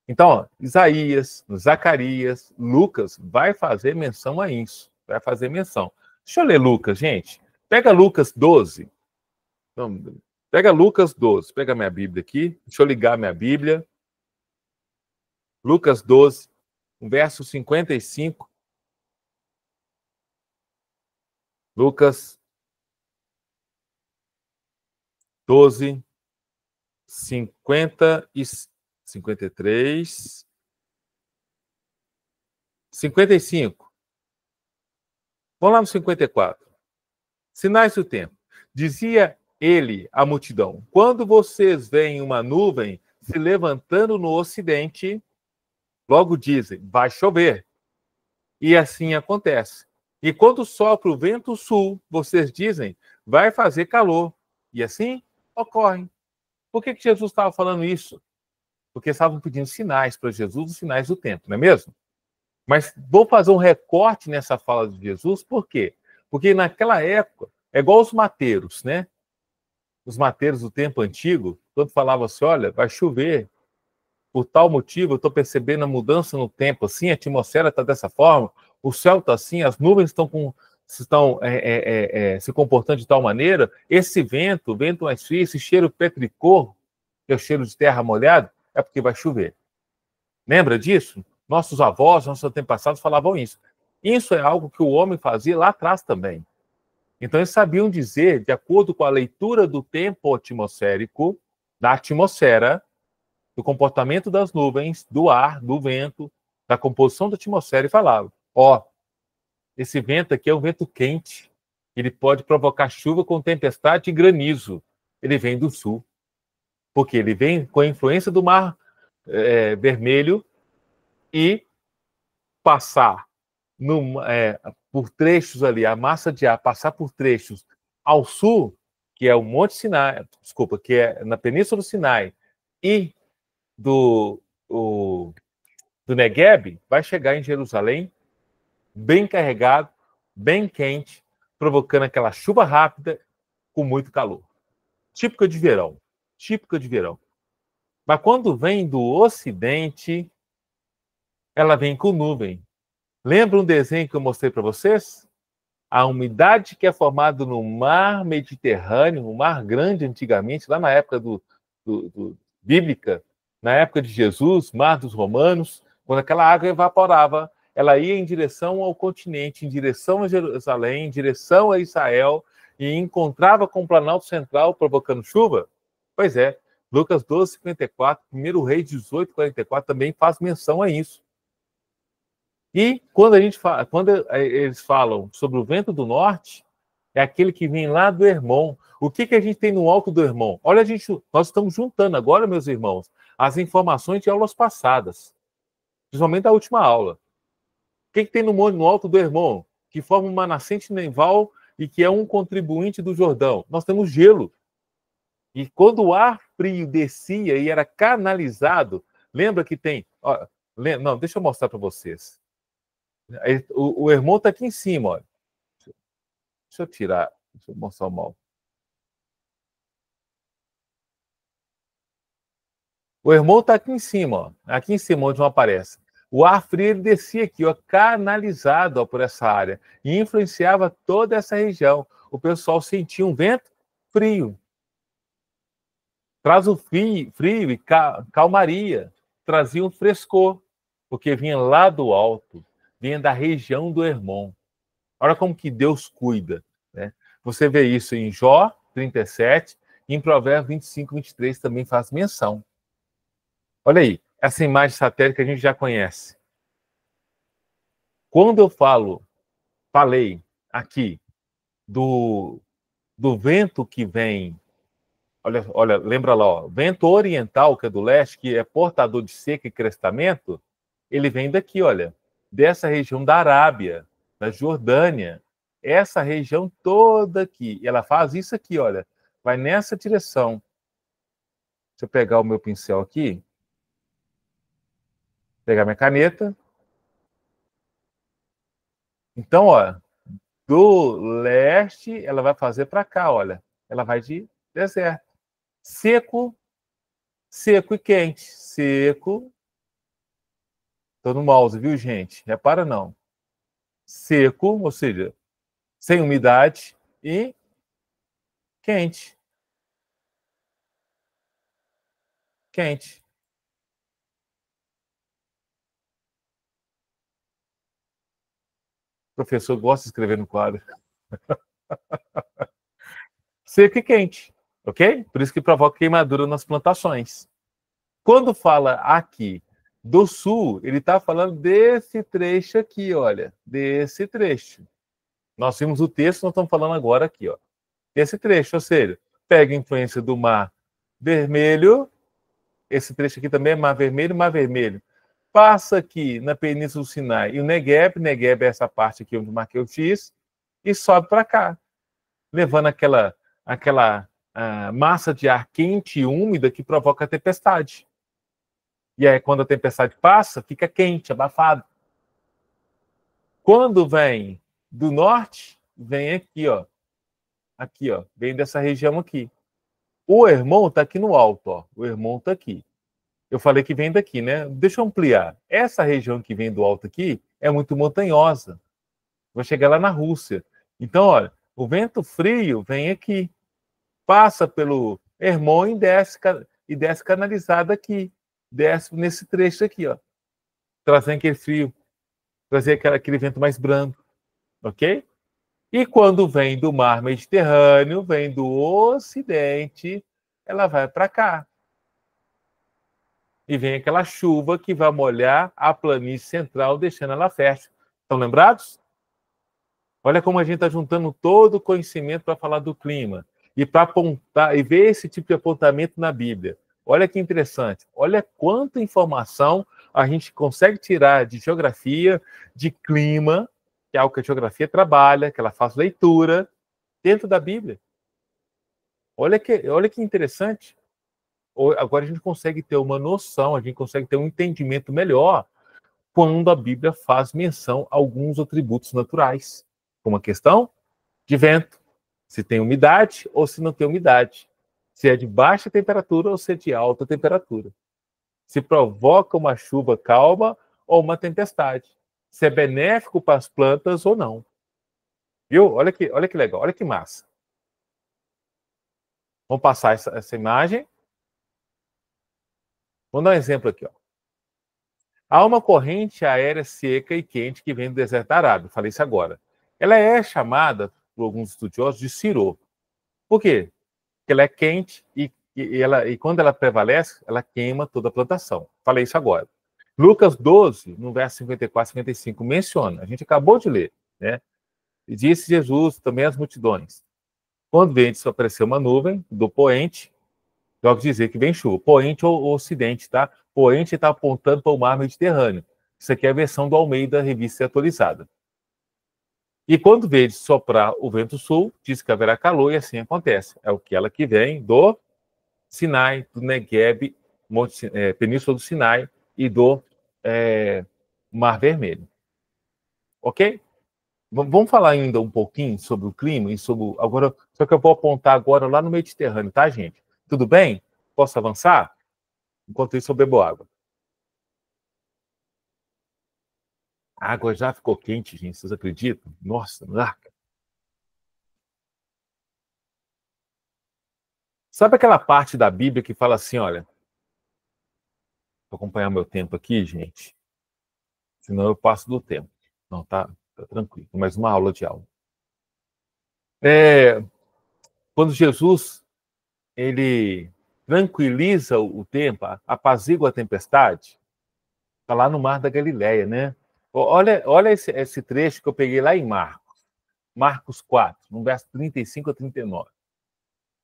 Então, ó, Isaías, Zacarias, Lucas vai fazer menção a isso. Vai fazer menção. Deixa eu ler Lucas, gente. Pega Lucas 12. Então, pega Lucas 12. Pega minha Bíblia aqui. Deixa eu ligar minha Bíblia. Lucas 12, verso 55. Lucas 12, 50 e 53, 55. Vamos lá no 54. Sinais do tempo. Dizia ele à multidão: quando vocês veem uma nuvem se levantando no ocidente, logo dizem, vai chover. E assim acontece. E quando sopra o vento sul, vocês dizem, vai fazer calor. E assim ocorre. Por que Jesus estava falando isso? Porque estavam pedindo sinais para Jesus, os sinais do tempo, não é mesmo? Mas vou fazer um recorte nessa fala de Jesus, por quê? Porque naquela época, é igual os mateiros, né? Os mateiros do tempo antigo, quando falavam assim, olha, vai chover, por tal motivo, eu estou percebendo a mudança no tempo, assim, a atmosfera está dessa forma, o céu está assim, as nuvens estão se comportando de tal maneira, esse vento, o vento mais frio, esse cheiro petricor, que é o cheiro de terra molhada, é porque vai chover. Lembra disso? Nossos avós, nossos antepassados falavam isso. Isso é algo que o homem fazia lá atrás também. Então, eles sabiam dizer, de acordo com a leitura do tempo atmosférico, da atmosfera, do comportamento das nuvens, do ar, do vento, da composição da atmosfera, e falavam, esse vento aqui é um vento quente, ele pode provocar chuva com tempestade e granizo. Ele vem do sul, porque ele vem com a influência do mar vermelho e passar por trechos ali, a massa de ar passar por trechos ao sul, que é o Monte Sinai, que é na Península do Sinai, e do Negueb, vai chegar em Jerusalém bem carregado, bem quente, provocando aquela chuva rápida com muito calor. Típica de verão. Típica de verão. Mas quando vem do ocidente, ela vem com nuvem. Lembra um desenho que eu mostrei para vocês? A umidade que é formada no mar Mediterrâneo, o mar grande antigamente, lá na época bíblica, na época de Jesus, mar dos romanos, quando aquela água evaporava, ela ia em direção ao continente, em direção a Jerusalém, em direção a Israel, e encontrava com o Planalto Central provocando chuva? Pois é, Lucas 12:54, 1 Reis 18:44 também faz menção a isso. E quando eles falam sobre o vento do norte, é aquele que vem lá do Hermon. O que a gente tem no alto do Hermon? Olha, nós estamos juntando agora, meus irmãos, as informações de aulas passadas, principalmente da última aula. O que tem no alto do Hermon? Que forma uma nascente neval e que é um contribuinte do Jordão. Nós temos gelo. E quando o ar frio descia e era canalizado, lembra que tem... Não, deixa eu mostrar para vocês. O Hermon está aqui em cima, olha. Deixa eu tirar, deixa eu mostrar o mal. O Hermon está aqui em cima, onde não aparece. O ar frio ele descia aqui, canalizado por essa área, e influenciava toda essa região. O pessoal sentia um vento frio. Traz o frio e calmaria, trazia um frescor, porque vinha lá do alto, vinha da região do Hermon. Olha como que Deus cuida, né? Você vê isso em Jó 37, e em Provérbios 25:23 também faz menção. Olha aí, essa imagem satélite que a gente já conhece. Quando eu falei aqui do vento que vem, olha, lembra lá, vento oriental, que é do leste, que é portador de seca e crestamento, ele vem daqui, olha, dessa região da Arábia, da Jordânia, essa região toda aqui. E ela faz isso aqui, olha, vai nessa direção. Deixa eu pegar o meu pincel aqui, pegar minha caneta. Então, ó, do leste, ela vai fazer para cá, olha. Ela vai de deserto. Seco, seco e quente. Seco. Estou no mouse, viu, gente? Repara não. Seco, ou seja, sem umidade, e quente. Quente. O professor gosta de escrever no quadro. Seco e quente, ok? Por isso que provoca queimadura nas plantações. Quando fala aqui do sul, ele está falando desse trecho aqui, olha. Desse trecho. Nós vimos o texto, nós estamos falando agora aqui, ó. Esse trecho, ou seja, pega a influência do Mar Vermelho, esse trecho aqui também é Mar Vermelho, passa aqui na Península do Sinai e o Negueb é essa parte aqui onde eu marquei o X, e sobe para cá. levando aquela massa de ar quente e úmida que provoca a tempestade. E aí, quando a tempestade passa, fica quente, abafado. Quando vem do norte, vem aqui, ó. Aqui, ó. Vem dessa região aqui. O Hermon está aqui no alto, ó. O Hermon está aqui. Eu falei que vem daqui, né? Deixa eu ampliar. Essa região que vem do alto aqui é muito montanhosa. Vai chegar lá na Rússia. Então, olha, o vento frio vem aqui, passa pelo Hermon e desce canalizado aqui. Desce nesse trecho aqui, ó. Trazendo aquele frio, trazer aquele vento mais brando. Ok? E quando vem do mar Mediterrâneo, vem do ocidente, ela vai para cá. E vem aquela chuva que vai molhar a planície central, deixando ela fértil. Estão lembrados? Olha como a gente está juntando todo o conhecimento para falar do clima. E para apontar, e ver esse tipo de apontamento na Bíblia. Olha que interessante. Olha quanta informação a gente consegue tirar de geografia, de clima, que é algo que a geografia trabalha, que ela faz leitura, dentro da Bíblia. Olha que interessante. Agora a gente consegue ter uma noção, a gente consegue ter um entendimento melhor quando a Bíblia faz menção a alguns atributos naturais, como a questão de vento, se tem umidade ou se não tem umidade, se é de baixa temperatura ou se é de alta temperatura, se provoca uma chuva calma ou uma tempestade, se é benéfico para as plantas ou não. Viu? Olha que legal, olha que massa. Vamos passar essa imagem. Vamos dar um exemplo aqui, ó. Há uma corrente aérea seca e quente que vem do deserto arábico. Falei isso agora. Ela é chamada, por alguns estudiosos, de Cirô. Por quê? Porque ela é quente e quando ela prevalece, ela queima toda a plantação. Falei isso agora. Lucas 12, no verso 54 e 55, menciona, a gente acabou de ler, né? E disse Jesus também às multidões: quando vem aparecer uma nuvem do poente, logo dizer que vem chuva. Poente ou ocidente, tá? Poente está apontando para o mar Mediterrâneo. Isso aqui é a versão do Almeida, revista atualizada. E quando vê soprar o vento sul, diz que haverá calor e assim acontece. É aquela que vem do Sinai, do Negueb, Península do Sinai e do Mar Vermelho. Ok? Vamos falar ainda um pouquinho sobre o clima e sobre agora, só que eu vou apontar agora lá no Mediterrâneo, tá, gente? Tudo bem? Posso avançar? Enquanto isso, eu bebo água. A água já ficou quente, gente. Vocês acreditam? Nossa, larga. Sabe aquela parte da Bíblia que fala assim, olha... Vou acompanhar meu tempo aqui, gente. Senão eu passo do tempo. Não, tá tranquilo. Mais uma aula de aula. Quando Jesus, ele tranquiliza o tempo, apazigua a tempestade, está lá no Mar da Galileia, né? Olha esse trecho que eu peguei lá em Marcos 4, no verso 35 a 39.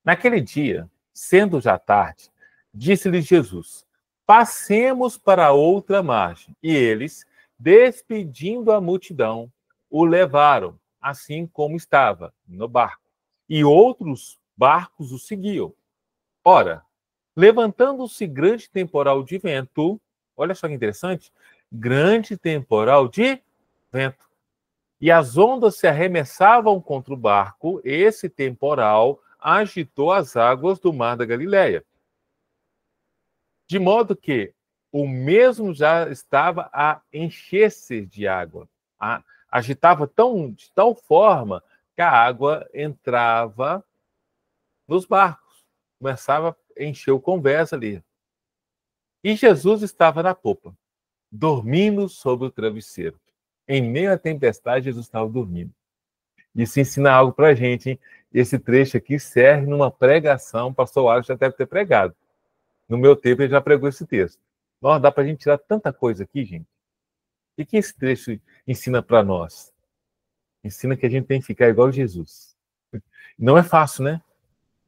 Naquele dia, sendo já tarde, disse-lhe Jesus: passemos para a outra margem. E eles, despedindo a multidão, o levaram, assim como estava, no barco. E outros barcos o seguiam. Ora, levantando-se grande temporal de vento, olha só que interessante, grande temporal de vento. E as ondas se arremessavam contra o barco, esse temporal agitou as águas do mar da Galileia. De modo que o mesmo já estava a encher-se de água. Agitava de tal forma que a água entrava nos barcos. Começava a encher o convés ali. E Jesus estava na popa, dormindo sobre o travesseiro. Em meio à tempestade, Jesus estava dormindo. Isso ensina algo para a gente, hein? Esse trecho aqui serve numa pregação, o pastor Alisson já deve ter pregado. No meu tempo, ele já pregou esse texto. Nossa, dá para a gente tirar tanta coisa aqui, gente. O que esse trecho ensina para nós? Ensina que a gente tem que ficar igual a Jesus. Não é fácil, né?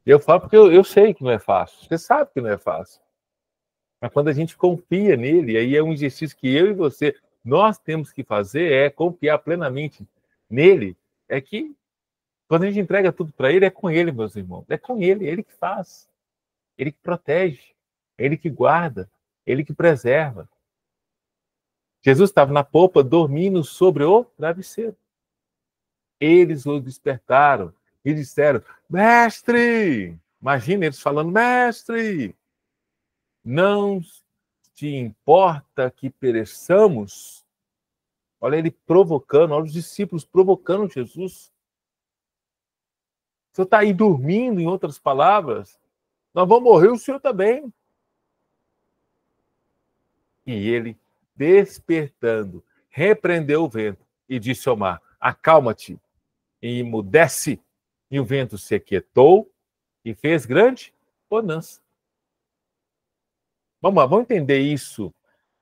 Eu falo porque eu sei que não é fácil. Você sabe que não é fácil. Mas quando a gente confia nele, aí é um exercício que eu e você, nós temos que fazer, é confiar plenamente nele, é que Quando a gente entrega tudo para ele, é com ele, meus irmãos. É com ele que faz. Ele que protege, ele que guarda, ele que preserva. Jesus estava na polpa dormindo sobre o travesseiro. Eles o despertaram e disseram: Mestre! Imagina eles falando: Mestre! Não te importa que pereçamos? Olha ele provocando, olha os discípulos provocando Jesus. O senhor está aí dormindo, em outras palavras? Nós vamos morrer, o senhor também. E ele, despertando, repreendeu o vento e disse ao mar: acalma-te, e emudece. E o vento se aquietou e fez grande bonança. Vamos lá, vamos entender isso.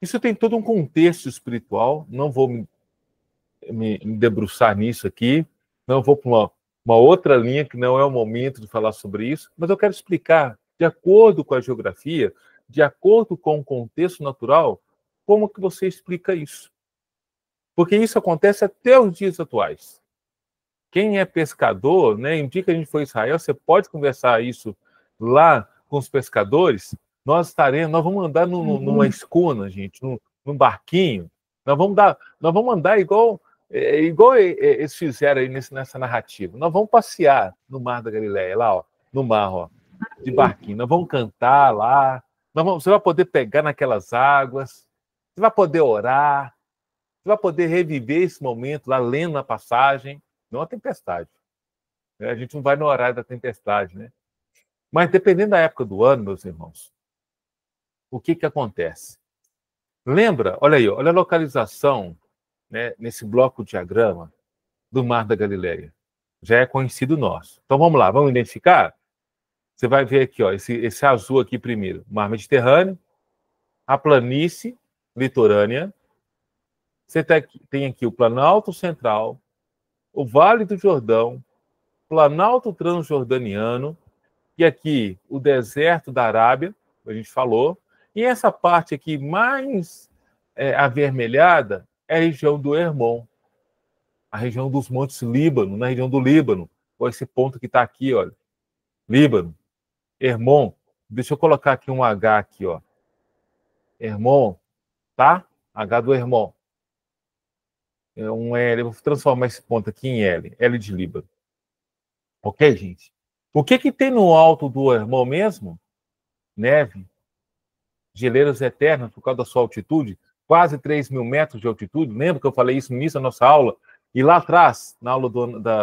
Isso tem todo um contexto espiritual. Não vou me debruçar nisso aqui. Não vou para uma outra linha que não é o momento de falar sobre isso. Mas eu quero explicar, de acordo com a geografia, de acordo com o contexto natural, como que você explica isso. Porque isso acontece até os dias atuais. Quem é pescador, né, em dia que a gente for a Israel, você pode conversar isso lá com os pescadores. Nós vamos andar numa escuna, gente, num barquinho. Nós vamos andar igual eles fizeram aí nessa narrativa. Nós vamos passear no Mar da Galileia, lá, ó, no mar, ó, de barquinho. Nós vamos cantar lá. Você vai poder pegar naquelas águas. Você vai poder orar. Você vai poder reviver esse momento lá, lendo a passagem. Não a tempestade. A gente não vai no horário da tempestade, né? Mas dependendo da época do ano, meus irmãos, o que acontece? Lembra, olha aí, olha a localização, né, nesse bloco diagrama do Mar da Galileia. Já é conhecido nosso. Então vamos lá, vamos identificar? Você vai ver aqui, ó, esse azul aqui primeiro, Mar Mediterrâneo, a planície litorânea. Você tem aqui o Planalto Central, o Vale do Jordão, Planalto Transjordaniano, e aqui o deserto da Arábia, a gente falou, e essa parte aqui mais avermelhada é a região do Hermon, a região dos Montes Líbano, na região do Líbano, ou esse ponto que está aqui, olha, Líbano, Hermon, deixa eu colocar aqui um H aqui, ó, Hermon, tá? H do Hermon. É um L, eu vou transformar esse ponto aqui em L, L de Líbano. Ok, gente? O que tem no alto do Hermon mesmo? Neve, geleiras eternas por causa da sua altitude, quase 3.000 metros de altitude. Lembra que eu falei isso no início da nossa aula? E lá atrás, na aula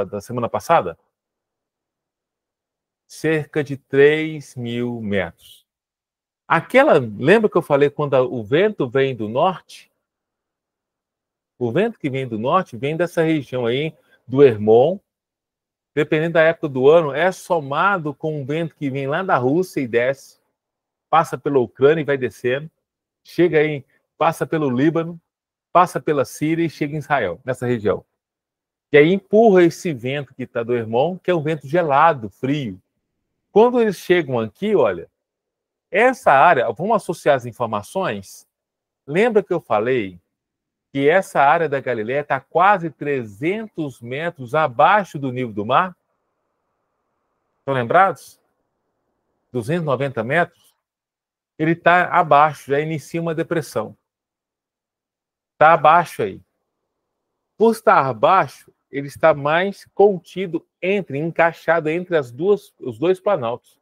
da semana passada? Cerca de 3.000 metros. Lembra que eu falei quando o vento vem do norte? O vento que vem do norte vem dessa região aí, do Hermon. Dependendo da época do ano, é somado com um vento que vem lá da Rússia e desce, passa pela Ucrânia e vai descendo, chega aí, passa pelo Líbano, passa pela Síria e chega em Israel, nessa região. E aí empurra esse vento que está do Hermon, que é um vento gelado, frio. Quando eles chegam aqui, olha, essa área, vamos associar as informações? Lembra que eu falei que essa área da Galileia está quase 300 metros abaixo do nível do mar? Estão lembrados? 290 metros? Ele está abaixo, já inicia uma depressão. Está abaixo aí. Por estar abaixo, ele está mais contido encaixado entre os dois planaltos.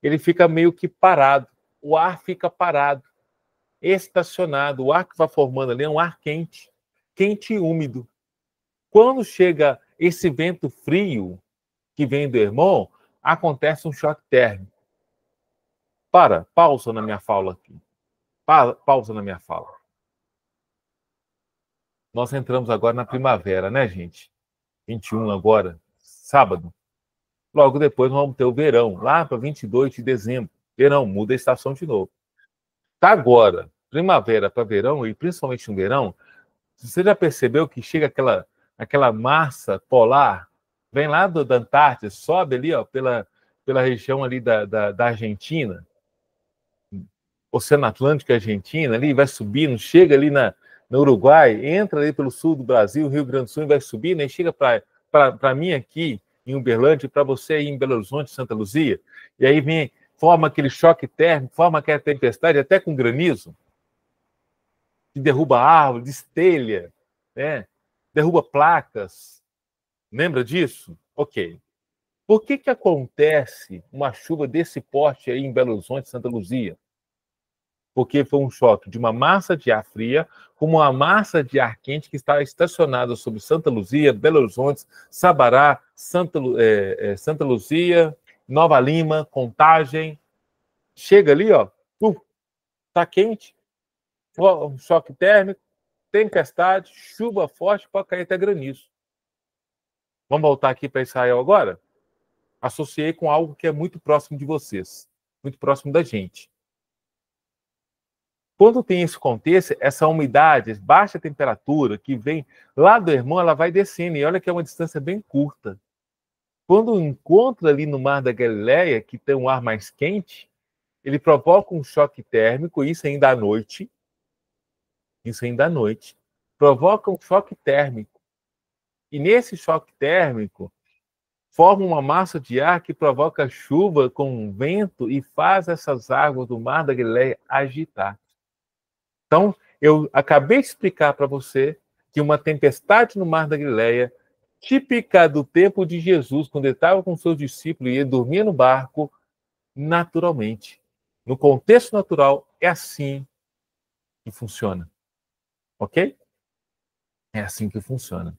Ele fica meio que parado. O ar fica parado, estacionado. O ar que vai formando ali é um ar quente, quente e úmido. Quando chega esse vento frio que vem do Hermon, acontece um choque térmico. Pausa na minha fala aqui. Pausa na minha fala. Nós entramos agora na primavera, né, gente? 21 agora, sábado. Logo depois nós vamos ter o verão, lá para 22 de dezembro. Verão, muda a estação de novo. Tá agora, primavera para verão, e principalmente no verão, você já percebeu que chega aquela massa polar, vem lá da Antártida, sobe ali, ó, pela região ali da Argentina, Oceano Atlântico e Argentina, ali, vai subindo, chega ali no Uruguai, entra ali pelo sul do Brasil, Rio Grande do Sul, e vai subindo, e chega para para mim aqui em Uberlândia, para você aí em Belo Horizonte, Santa Luzia, e aí forma aquele choque térmico, forma aquela tempestade, até com granizo, que derruba árvore, destelha, né? Derruba placas. Lembra disso? Ok. Por que acontece uma chuva desse porte aí em Belo Horizonte, Santa Luzia? Porque foi um choque de uma massa de ar fria com uma massa de ar quente que está estacionada sobre Santa Luzia, Belo Horizonte, Sabará, Santa Luzia, Nova Lima, Contagem. Chega ali, ó, tá quente, um choque térmico, tempestade, chuva forte, pode cair até granizo. Vamos voltar aqui para Israel agora? Associei com algo que é muito próximo de vocês, muito próximo da gente. Quando tem isso acontecer, essa umidade, baixa temperatura que vem lá do Hermon, ela vai descendo. E olha que é uma distância bem curta. Quando encontra ali no Mar da Galileia, que tem um ar mais quente, ele provoca um choque térmico, isso ainda à noite. Isso ainda à noite. Provoca um choque térmico. E nesse choque térmico, forma uma massa de ar que provoca chuva com vento e faz essas águas do Mar da Galileia agitar. Então, eu acabei de explicar para você que uma tempestade no Mar da Galileia, típica do tempo de Jesus, quando ele estava com seus discípulos e ele dormia no barco, naturalmente. No contexto natural, é assim que funciona. Ok? É assim que funciona.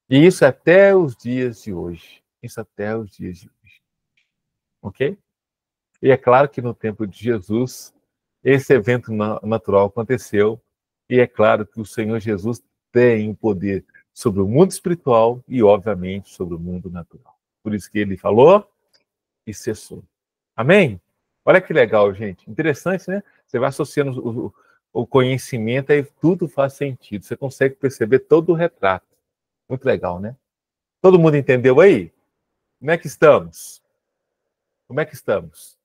E isso até os dias de hoje. Isso até os dias de hoje. Ok? E é claro que no tempo de Jesus, esse evento natural aconteceu, e é claro que o Senhor Jesus tem o poder sobre o mundo espiritual e, obviamente, sobre o mundo natural. Por isso que ele falou e cessou. Amém? Olha que legal, gente. Interessante, né? Você vai associando o conhecimento e tudo faz sentido. Você consegue perceber todo o retrato. Muito legal, né? Todo mundo entendeu aí? Como é que estamos? Como é que estamos?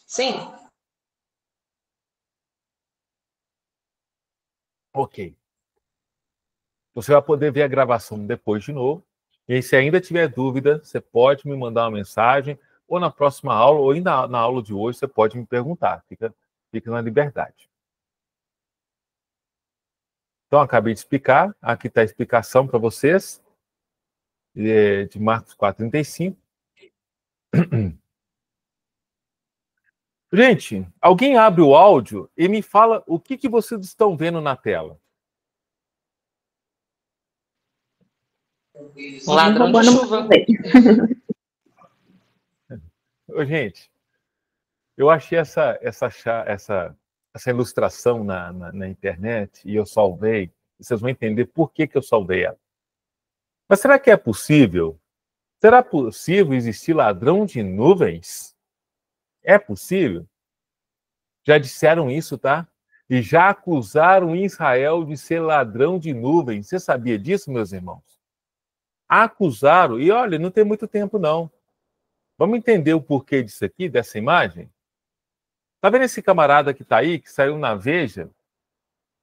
Sim. Ok. Você vai poder ver a gravação depois de novo. E se ainda tiver dúvida, você pode me mandar uma mensagem, ou na próxima aula, ou ainda na aula de hoje, você pode me perguntar. Fica na liberdade. Então, acabei de explicar. Aqui está a explicação para vocês, de Marcos 4:35. Gente, alguém abre o áudio e me fala o que vocês estão vendo na tela. Ladrão de chuva. Ô, gente, eu achei essa ilustração na internet e eu salvei. Vocês vão entender por que eu salvei ela. Mas será que é possível? Será possível existir ladrão de nuvens? É possível? Já disseram isso, tá? E já acusaram Israel de ser ladrão de nuvens. Você sabia disso, meus irmãos? Acusaram. E olha, não tem muito tempo, não. Vamos entender o porquê disso aqui, dessa imagem? Tá vendo esse camarada que tá aí, que saiu na Veja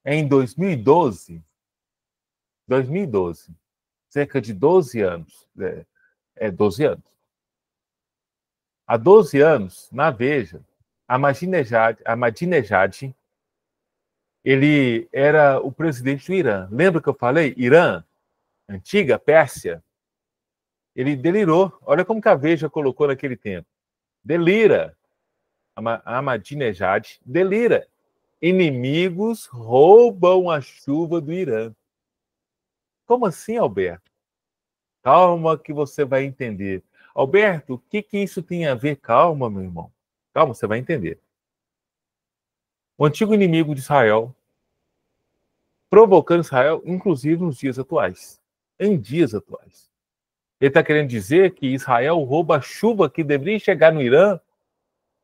em 2012? 2012. Cerca de 12 anos. 12 anos. Há 12 anos, na Veja, Ahmadinejad, ele era o presidente do Irã. Lembra que eu falei? Irã, antiga Pérsia. Ele delirou. Olha como que a Veja colocou naquele tempo. Delira. Ahmadinejad delira. Inimigos roubam a chuva do Irã. Como assim, Alberto? Calma que você vai entender. Alberto, o que isso tem a ver? Calma, meu irmão. Calma, você vai entender. O antigo inimigo de Israel, provocando Israel, inclusive nos dias atuais. Em dias atuais. Ele está querendo dizer que Israel rouba a chuva que deveria chegar no Irã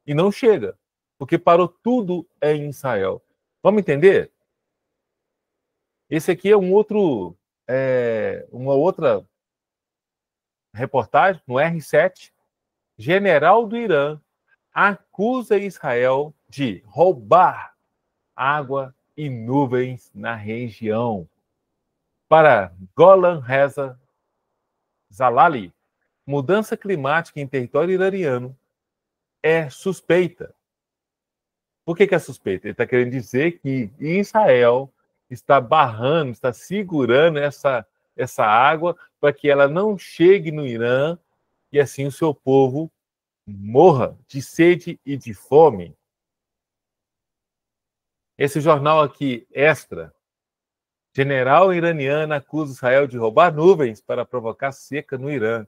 e não chega, porque parou tudo em Israel. Vamos entender? Esse aqui é uma outra reportagem no R7. General do Irã acusa Israel de roubar água e nuvens na região. Para Golan Reza Zalali, mudança climática em território iraniano é suspeita. Por que é suspeita? Ele está querendo dizer que Israel está barrando, está segurando essa água para que ela não chegue no Irã e assim o seu povo morra de sede e de fome. Esse jornal aqui, Extra, general iraniano acusa Israel de roubar nuvens para provocar seca no Irã.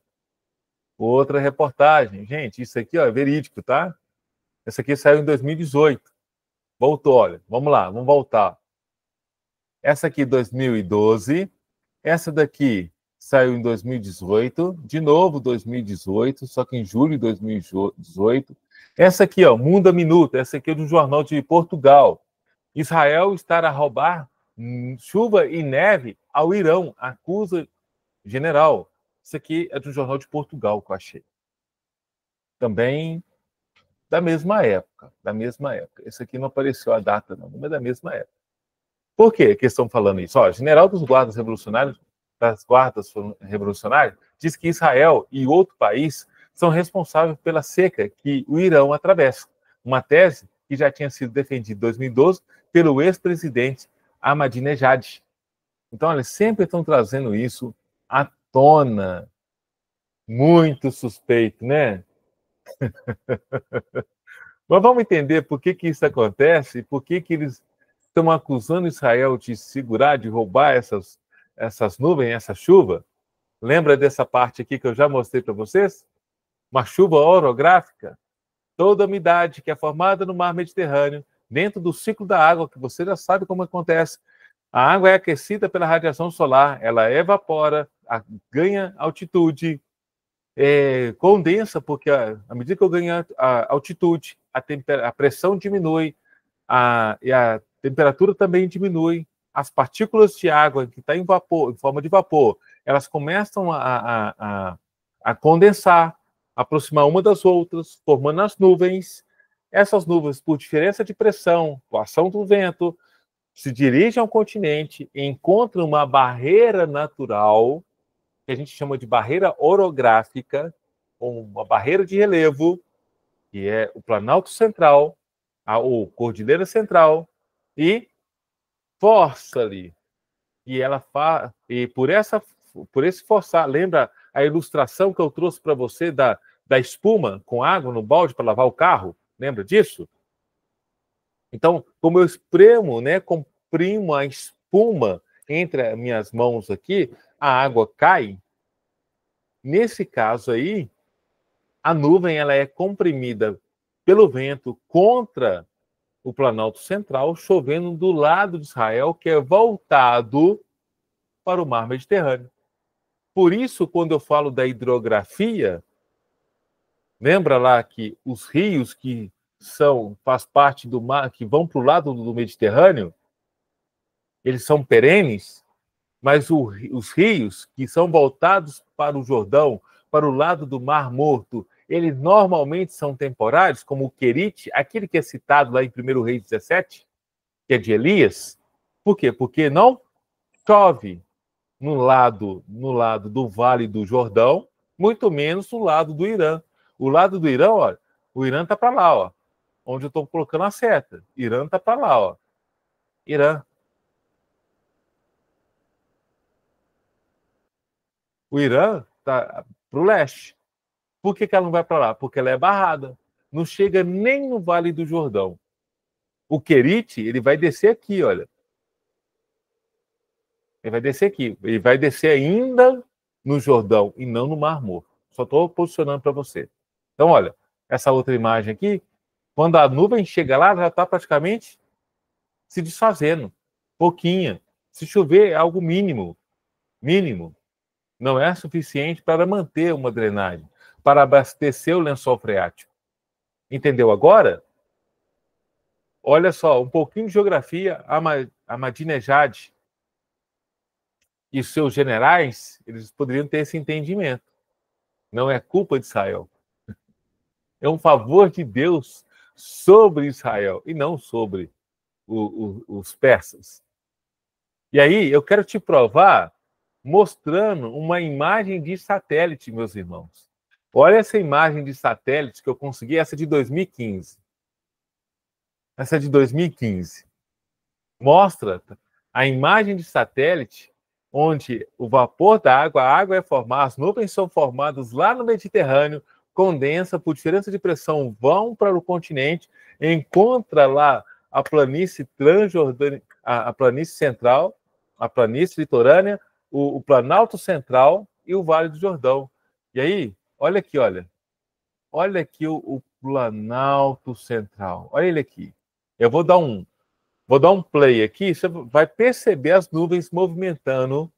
Outra reportagem. Gente, isso aqui ó, é verídico, tá? Essa aqui saiu em 2018. Voltou, olha. Vamos lá, vamos voltar. Essa aqui, 2012. Essa daqui saiu em 2018. De novo, 2018, só que em julho de 2018. Essa aqui, ó, Mundo a Minuto. Essa aqui é de um jornal de Portugal. Israel estará a roubar chuva e neve ao Irão. Acusa general. Isso aqui é do jornal de Portugal que eu achei. Também da mesma época. Esse aqui não apareceu a data, não, mas é da mesma época. Por que estão falando isso? Ó, general das guardas revolucionárias, diz que Israel e outro país são responsáveis pela seca que o Irão atravessa. Uma tese que já tinha sido defendida em 2012 pelo ex-presidente Ahmadinejad. Então, eles sempre estão trazendo isso à tona. Muito suspeito, né? Mas vamos entender por que isso acontece e por que eles estão acusando Israel de segurar, de roubar essas nuvens, essa chuva. Lembra dessa parte aqui que eu já mostrei para vocês? Uma chuva orográfica. Toda a umidade que é formada no mar Mediterrâneo, dentro do ciclo da água, que você já sabe como acontece. A água é aquecida pela radiação solar, ela evapora, ganha altitude, condensa, porque à medida que eu ganho a altitude, a pressão diminui, e a temperatura também diminui. As partículas de água que estão em forma de vapor, elas começam a condensar, aproximar uma das outras, formando as nuvens. Essas nuvens, por diferença de pressão, por ação do vento, se dirigem ao continente e encontram uma barreira natural, que a gente chama de barreira orográfica, ou uma barreira de relevo, que é o Planalto Central, ou Cordilheira Central, e força ali. E por esse forçar, lembra a ilustração que eu trouxe para você da espuma com água no balde para lavar o carro? Lembra disso? Então, como eu comprimo a espuma entre as minhas mãos aqui, a água cai. Nesse caso aí, a nuvem ela é comprimida pelo vento contra o Planalto Central, chovendo do lado de Israel, que é voltado para o mar Mediterrâneo. Por isso, quando eu falo da hidrografia, lembra lá que os rios que faz parte do mar, que vão para o lado do Mediterrâneo, eles são perenes, mas os rios que são voltados para o Jordão, para o lado do Mar Morto, eles normalmente são temporários, como o Querite, aquele que é citado lá em 1 Reis 17, que é de Elias. Por quê? Porque não chove no lado do Vale do Jordão, muito menos no lado do Irã. O lado do Irã, ó, o Irã está para lá, ó, onde eu estou colocando a seta. Irã está para lá, ó. Irã. O Irã está para o leste. Por que ela não vai para lá? Porque ela é barrada. Não chega nem no Vale do Jordão. O Querite, ele vai descer aqui, olha. Ele vai descer aqui. Ele vai descer ainda no Jordão e não no Mar Morto. Só estou posicionando para você. Então, olha, essa outra imagem aqui, quando a nuvem chega lá, ela já está praticamente se desfazendo. Pouquinha. Se chover, é algo mínimo. Mínimo. Não é suficiente para manter uma drenagem, para abastecer o lençol freático. Entendeu agora? Olha só, um pouquinho de geografia, Ahmadinejad e seus generais, eles poderiam ter esse entendimento. Não é culpa de Israel. É um favor de Deus sobre Israel e não sobre os persas. E aí, eu quero te provar mostrando uma imagem de satélite, meus irmãos. Olha essa imagem de satélite que eu consegui, essa de 2015. Essa é de 2015. Mostra a imagem de satélite onde o vapor da água, a água é formada, as nuvens são formadas lá no Mediterrâneo, condensa por diferença de pressão, vão para o continente, encontra lá a planície transjordânica, a planície central, a planície litorânea, o Planalto Central e o Vale do Jordão. E aí, olha aqui, olha. Olha aqui o Planalto Central. Olha ele aqui. Eu vou dar um play aqui, você vai perceber as nuvens movimentando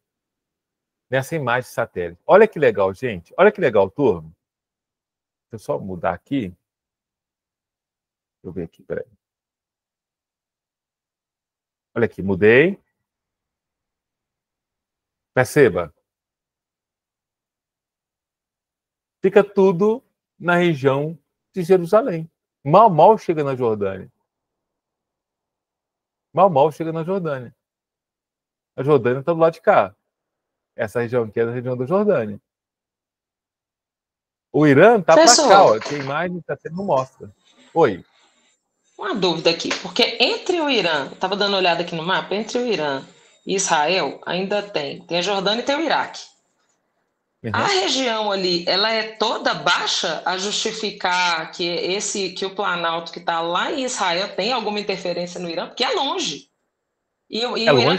nessa imagem de satélite. Olha que legal, gente. Olha que legal, turma. Deixa eu só mudar aqui. Deixa eu ver aqui, peraí. Olha aqui, mudei. Perceba. Fica tudo na região de Jerusalém. Mal chega na Jordânia. Mal chega na Jordânia. A Jordânia está do lado de cá. Essa região aqui é a região da Jordânia. O Irã está para cá, ó. Tem imagem que até não mostra. Oi. Uma dúvida aqui, porque entre o Irã, estava dando uma olhada aqui no mapa, entre o Irã e Israel ainda tem a Jordânia e tem o Iraque. Uhum. A região ali, ela é toda baixa a justificar que o Planalto que está lá em Israel tem alguma interferência no Irã, porque é longe. E o Irã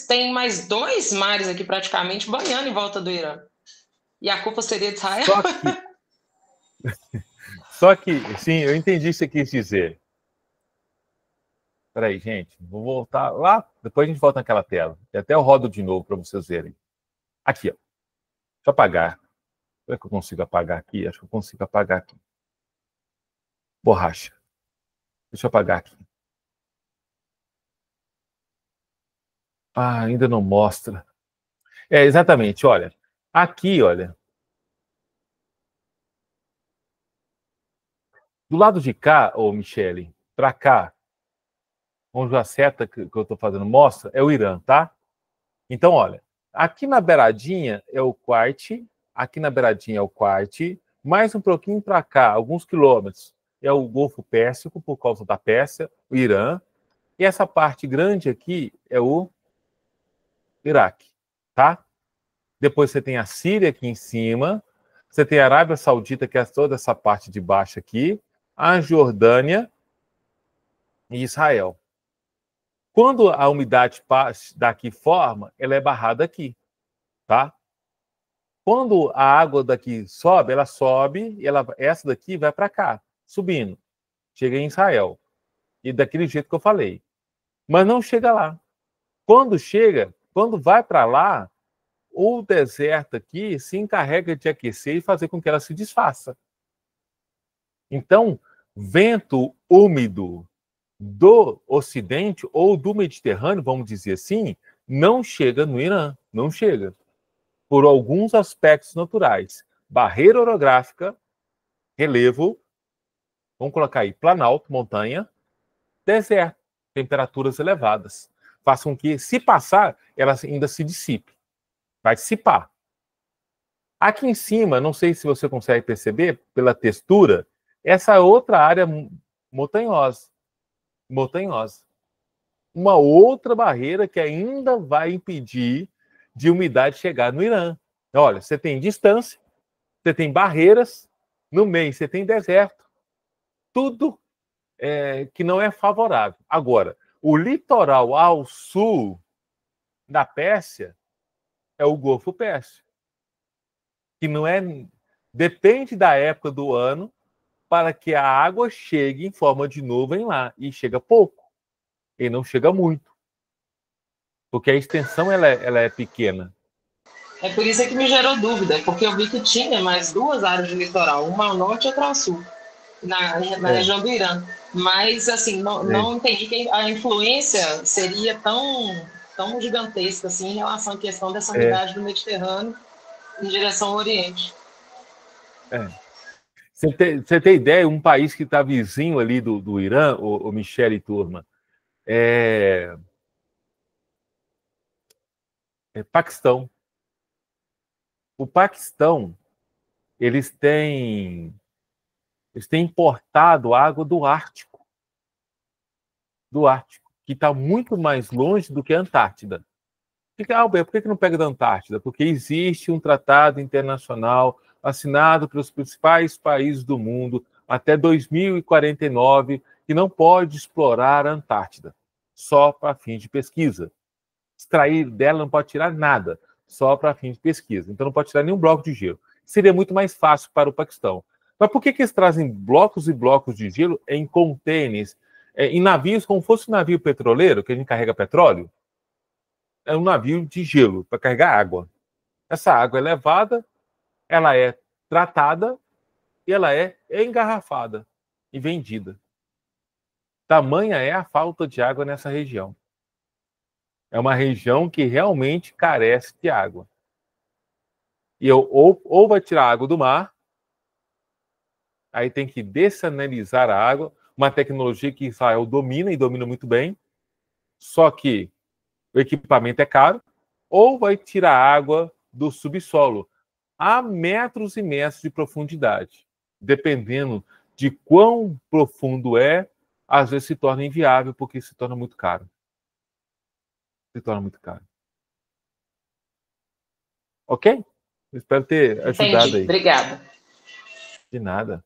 tem mais 2 mares aqui praticamente banhando em volta do Irã. E a culpa seria de Israel? Só que, sim, eu entendi o que você quis dizer. Peraí, gente, vou voltar lá, depois a gente volta naquela tela. E até eu rodo de novo para vocês verem. Aqui, ó. Deixa eu apagar. Será que eu consigo apagar aqui? Acho que eu consigo apagar aqui. Borracha. Deixa eu apagar aqui. Ah, ainda não mostra. É, exatamente, olha. Aqui, olha. Do lado de cá, ô Michele, para cá, onde a seta que eu estou fazendo mostra, é o Irã, tá? Então, olha, aqui na beiradinha é o Kuwait, aqui na beiradinha é o Kuwait, mais um pouquinho para cá, alguns quilômetros, é o Golfo Pérsico, por causa da Pérsia, o Irã, e essa parte grande aqui é o Iraque, tá? Depois você tem a Síria aqui em cima, você tem a Arábia Saudita, que é toda essa parte de baixo aqui, a Jordânia e Israel. Quando a umidade daqui forma, ela é barrada aqui, tá? Quando a água daqui sobe, ela sobe e essa daqui vai para cá, subindo. Chega em Israel. E daquele jeito que eu falei. Mas não chega lá. Quando vai para lá, o deserto aqui se encarrega de aquecer e fazer com que ela se desfaça. Então, vento úmido do Ocidente ou do Mediterrâneo, vamos dizer assim, não chega no Irã, não chega. Por alguns aspectos naturais. Barreira orográfica, relevo, vamos colocar aí, planalto, montanha, deserto, temperaturas elevadas. Façam que, se passar, ela ainda se dissipe. Vai dissipar. Aqui em cima, não sei se você consegue perceber, pela textura, essa outra área montanhosa. Uma outra barreira que ainda vai impedir de umidade chegar no Irã. Olha, você tem distância, você tem barreiras, no meio você tem deserto, tudo que não é favorável. Agora, o litoral ao sul da Pérsia é o Golfo Pérsico, que não é... Depende da época do ano para que a água chegue em forma de nuvem lá, e chega pouco, e não chega muito, porque a extensão ela é pequena. É por isso que me gerou dúvida, porque eu vi que tinha mais 2 áreas de litoral, uma ao norte e outra ao sul, na região do Irã. Mas, assim, não entendi que a influência seria tão gigantesca assim, em relação à questão dessa umidade do Mediterrâneo em direção ao Oriente. Você tem ideia, um país que está vizinho ali do Irã, o Michele Turma, Paquistão. O Paquistão, eles têm importado água do Ártico, que está muito mais longe do que a Antártida. Albert, por que não pega da Antártida? Porque existe um tratado internacional assinado pelos principais países do mundo até 2049 que não pode explorar a Antártida, só para fins de pesquisa. Extrair dela não pode tirar nada, só para fins de pesquisa. Então não pode tirar nenhum bloco de gelo. Seria muito mais fácil para o Paquistão. Mas por que eles trazem blocos e blocos de gelo em contêineres, em navios, como fosse um navio petroleiro, que a gente carrega petróleo? É um navio de gelo para carregar água. Essa água é levada, ela é tratada e ela é engarrafada e vendida. Tamanha é a falta de água nessa região. É uma região que realmente carece de água. E ou vai tirar a água do mar, aí tem que dessalinizar a água, uma tecnologia que Israel domina e domina muito bem, só que o equipamento é caro, ou vai tirar água do subsolo a metros e metros de profundidade. Dependendo de quão profundo é, às vezes se torna inviável, porque se torna muito caro. Se torna muito caro. Ok? Espero ter ajudado. Entendi. Aí. Obrigada. De nada.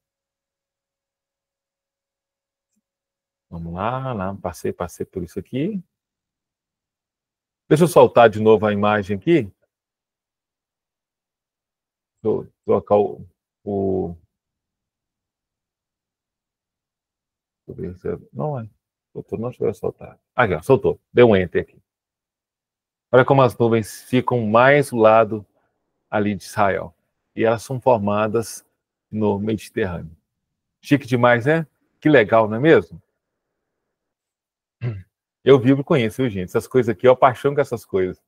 Vamos lá, passei por isso aqui. Deixa eu soltar de novo a imagem aqui. Vou trocar o... Deixa eu ver se... Não é. Soltou, não chegou a soltar. Aqui, ó, soltou. Deu um enter aqui. Olha como as nuvens ficam mais do lado ali de Israel. E elas são formadas no Mediterrâneo. Chique demais, né? Que legal, não é mesmo? Eu vibro com isso, viu, gente? Essas coisas aqui, eu apaixono com essas coisas.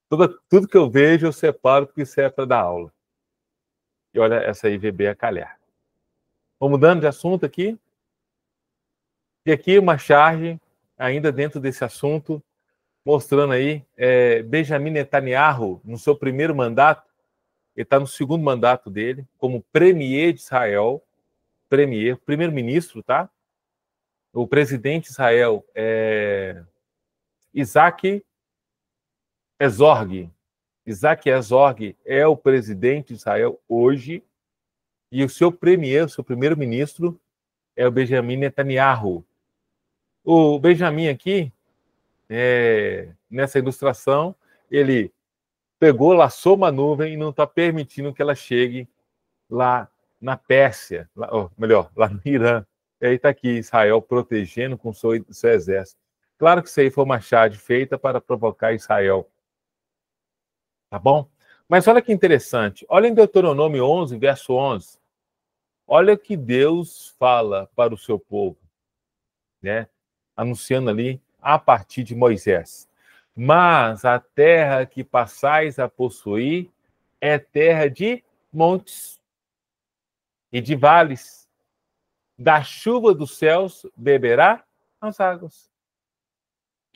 Tudo que eu vejo, eu separo porque isso é para dar aula. E olha essa IVB a calhar. Vamos mudando de assunto aqui. E aqui uma charge, ainda dentro desse assunto, mostrando aí Benjamin Netanyahu, no seu primeiro mandato, ele está no segundo mandato dele, como premier de Israel, primeiro-ministro, tá? O presidente de Israel é Isaac Herzog. Isaac Herzog é o presidente de Israel hoje, e o seu premier, o seu primeiro-ministro, é o Benjamin Netanyahu. O Benjamin aqui, nessa ilustração, ele pegou, laçou uma nuvem e não está permitindo que ela chegue lá na Pérsia, melhor, lá no Irã. E aí está aqui Israel protegendo com seu exército. Claro que isso aí foi uma charge feita para provocar Israel. Tá bom? Mas olha que interessante. Olha em Deuteronômio 11, verso 11. Olha o que Deus fala para o seu povo, né? Anunciando ali a partir de Moisés. Mas a terra que passais a possuir é terra de montes e de vales. Da chuva dos céus beberá as águas.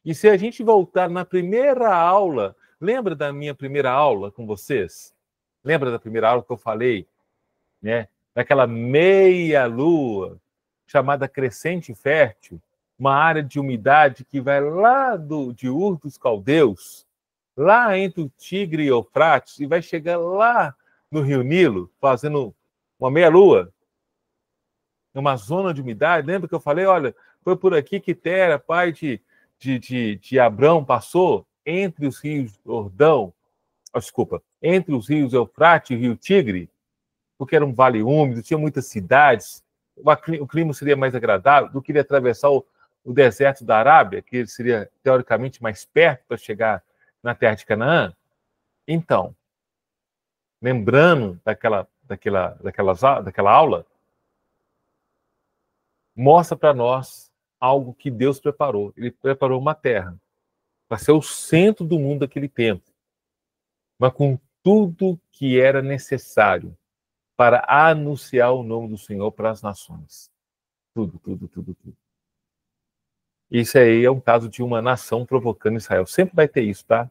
E se a gente voltar na primeira aula, lembra da minha primeira aula com vocês? Lembra da primeira aula que eu falei, né? Daquela meia-lua chamada crescente fértil, uma área de umidade que vai lá de Ur dos Caldeus, lá entre o Tigre e o Eufrates, e vai chegar lá no Rio Nilo, fazendo uma meia-lua, numa zona de umidade. Lembra que eu falei, olha, foi por aqui que Tera, pai de Abrão, passou entre os rios Jordão, entre os rios Eufrates e o Rio Tigre, porque era um vale úmido, tinha muitas cidades, o clima seria mais agradável do que ele atravessar o deserto da Arábia, que seria teoricamente mais perto para chegar na terra de Canaã. Então, lembrando daquela aula, mostra para nós algo que Deus preparou. Ele preparou uma terra para ser o centro do mundo daquele tempo, mas com tudo que era necessário para anunciar o nome do Senhor para as nações. Tudo. Isso aí é um caso de uma nação provocando Israel. Sempre vai ter isso, tá?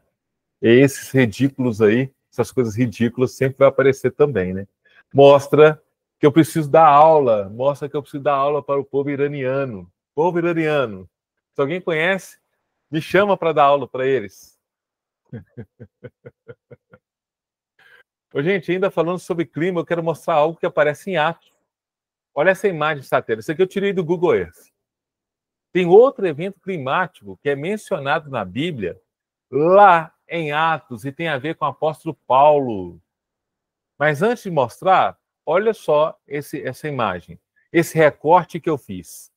Esses ridículos aí, essas coisas ridículas sempre vai aparecer também, né? Mostra que eu preciso dar aula, mostra que eu preciso dar aula para o povo iraniano. Povo iraniano. Se alguém conhece, me chama para dar aula para eles. Ô, gente, ainda falando sobre clima, eu quero mostrar algo que aparece em Atos. Olha essa imagem satélite. Isso aqui eu tirei do Google Earth. Tem outro evento climático que é mencionado na Bíblia, lá em Atos, e tem a ver com o apóstolo Paulo. Mas antes de mostrar, olha só essa imagem, esse recorte que eu fiz.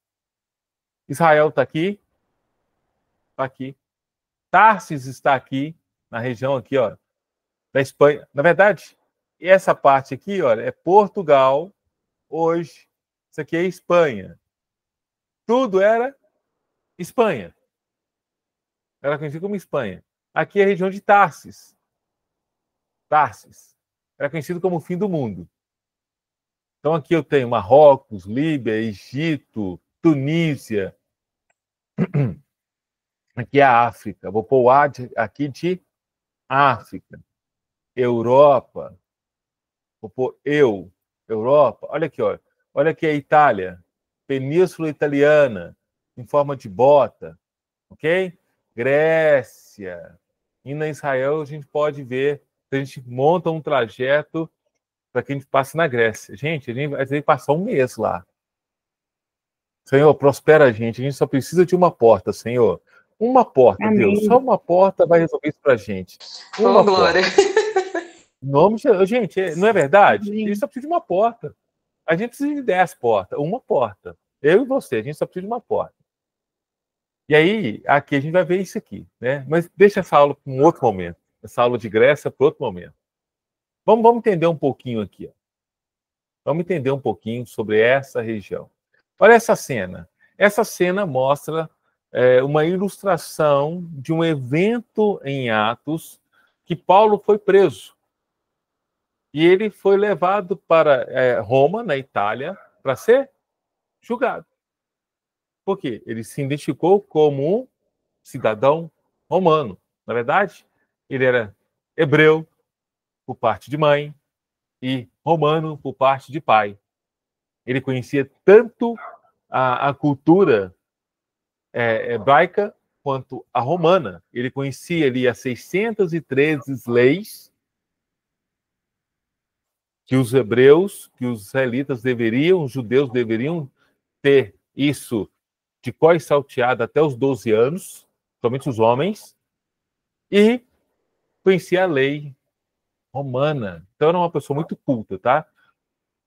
Israel está aqui, está aqui. Tarsis está aqui, na região aqui, ó, da Espanha. Na verdade, essa parte aqui, olha, é Portugal, hoje. Isso aqui é Espanha. Tudo era Espanha. Era conhecido como Espanha. Aqui é a região de Tarsis. Tarsis. Era conhecido como o fim do mundo. Então aqui eu tenho Marrocos, Líbia, Egito, Tunísia. Aqui é a África. Vou pôr o A aqui de África. Europa. Vou pôr Europa. Olha aqui, ó. Olha aqui a Itália. Península Italiana, em forma de bota. Ok? Grécia. Indo a Israel, a gente pode ver, a gente monta um trajeto para que a gente passe na Grécia. Gente, a gente vai ter que passar um mês lá. Senhor, prospera a gente só precisa de uma porta, Senhor. Uma porta, Amém. Deus. Só uma porta vai resolver isso para a gente. Uma glória. Nome de... Gente, não é verdade? Amém. A gente só precisa de uma porta. A gente precisa de 10 portas. Uma porta. Eu e você, a gente só precisa de uma porta. E aí, aqui a gente vai ver isso aqui, né? Mas deixa essa aula para um outro momento. Essa aula de Grécia para outro momento. Vamos entender um pouquinho aqui. Ó. Vamos entender um pouquinho sobre essa região. Olha essa cena. Essa cena mostra uma ilustração de um evento em Atos que Paulo foi preso. E ele foi levado para Roma, na Itália, para ser julgado. Por quê? Ele se identificou como um cidadão romano. Na verdade, ele era hebreu por parte de mãe e romano por parte de pai. Ele conhecia tanto a cultura hebraica quanto a romana. Ele conhecia ali as 613 leis que os hebreus, que os israelitas deveriam, os judeus deveriam ter isso de cós salteado até os 12 anos, somente os homens, e conhecia a lei romana. Então era uma pessoa muito culta, tá?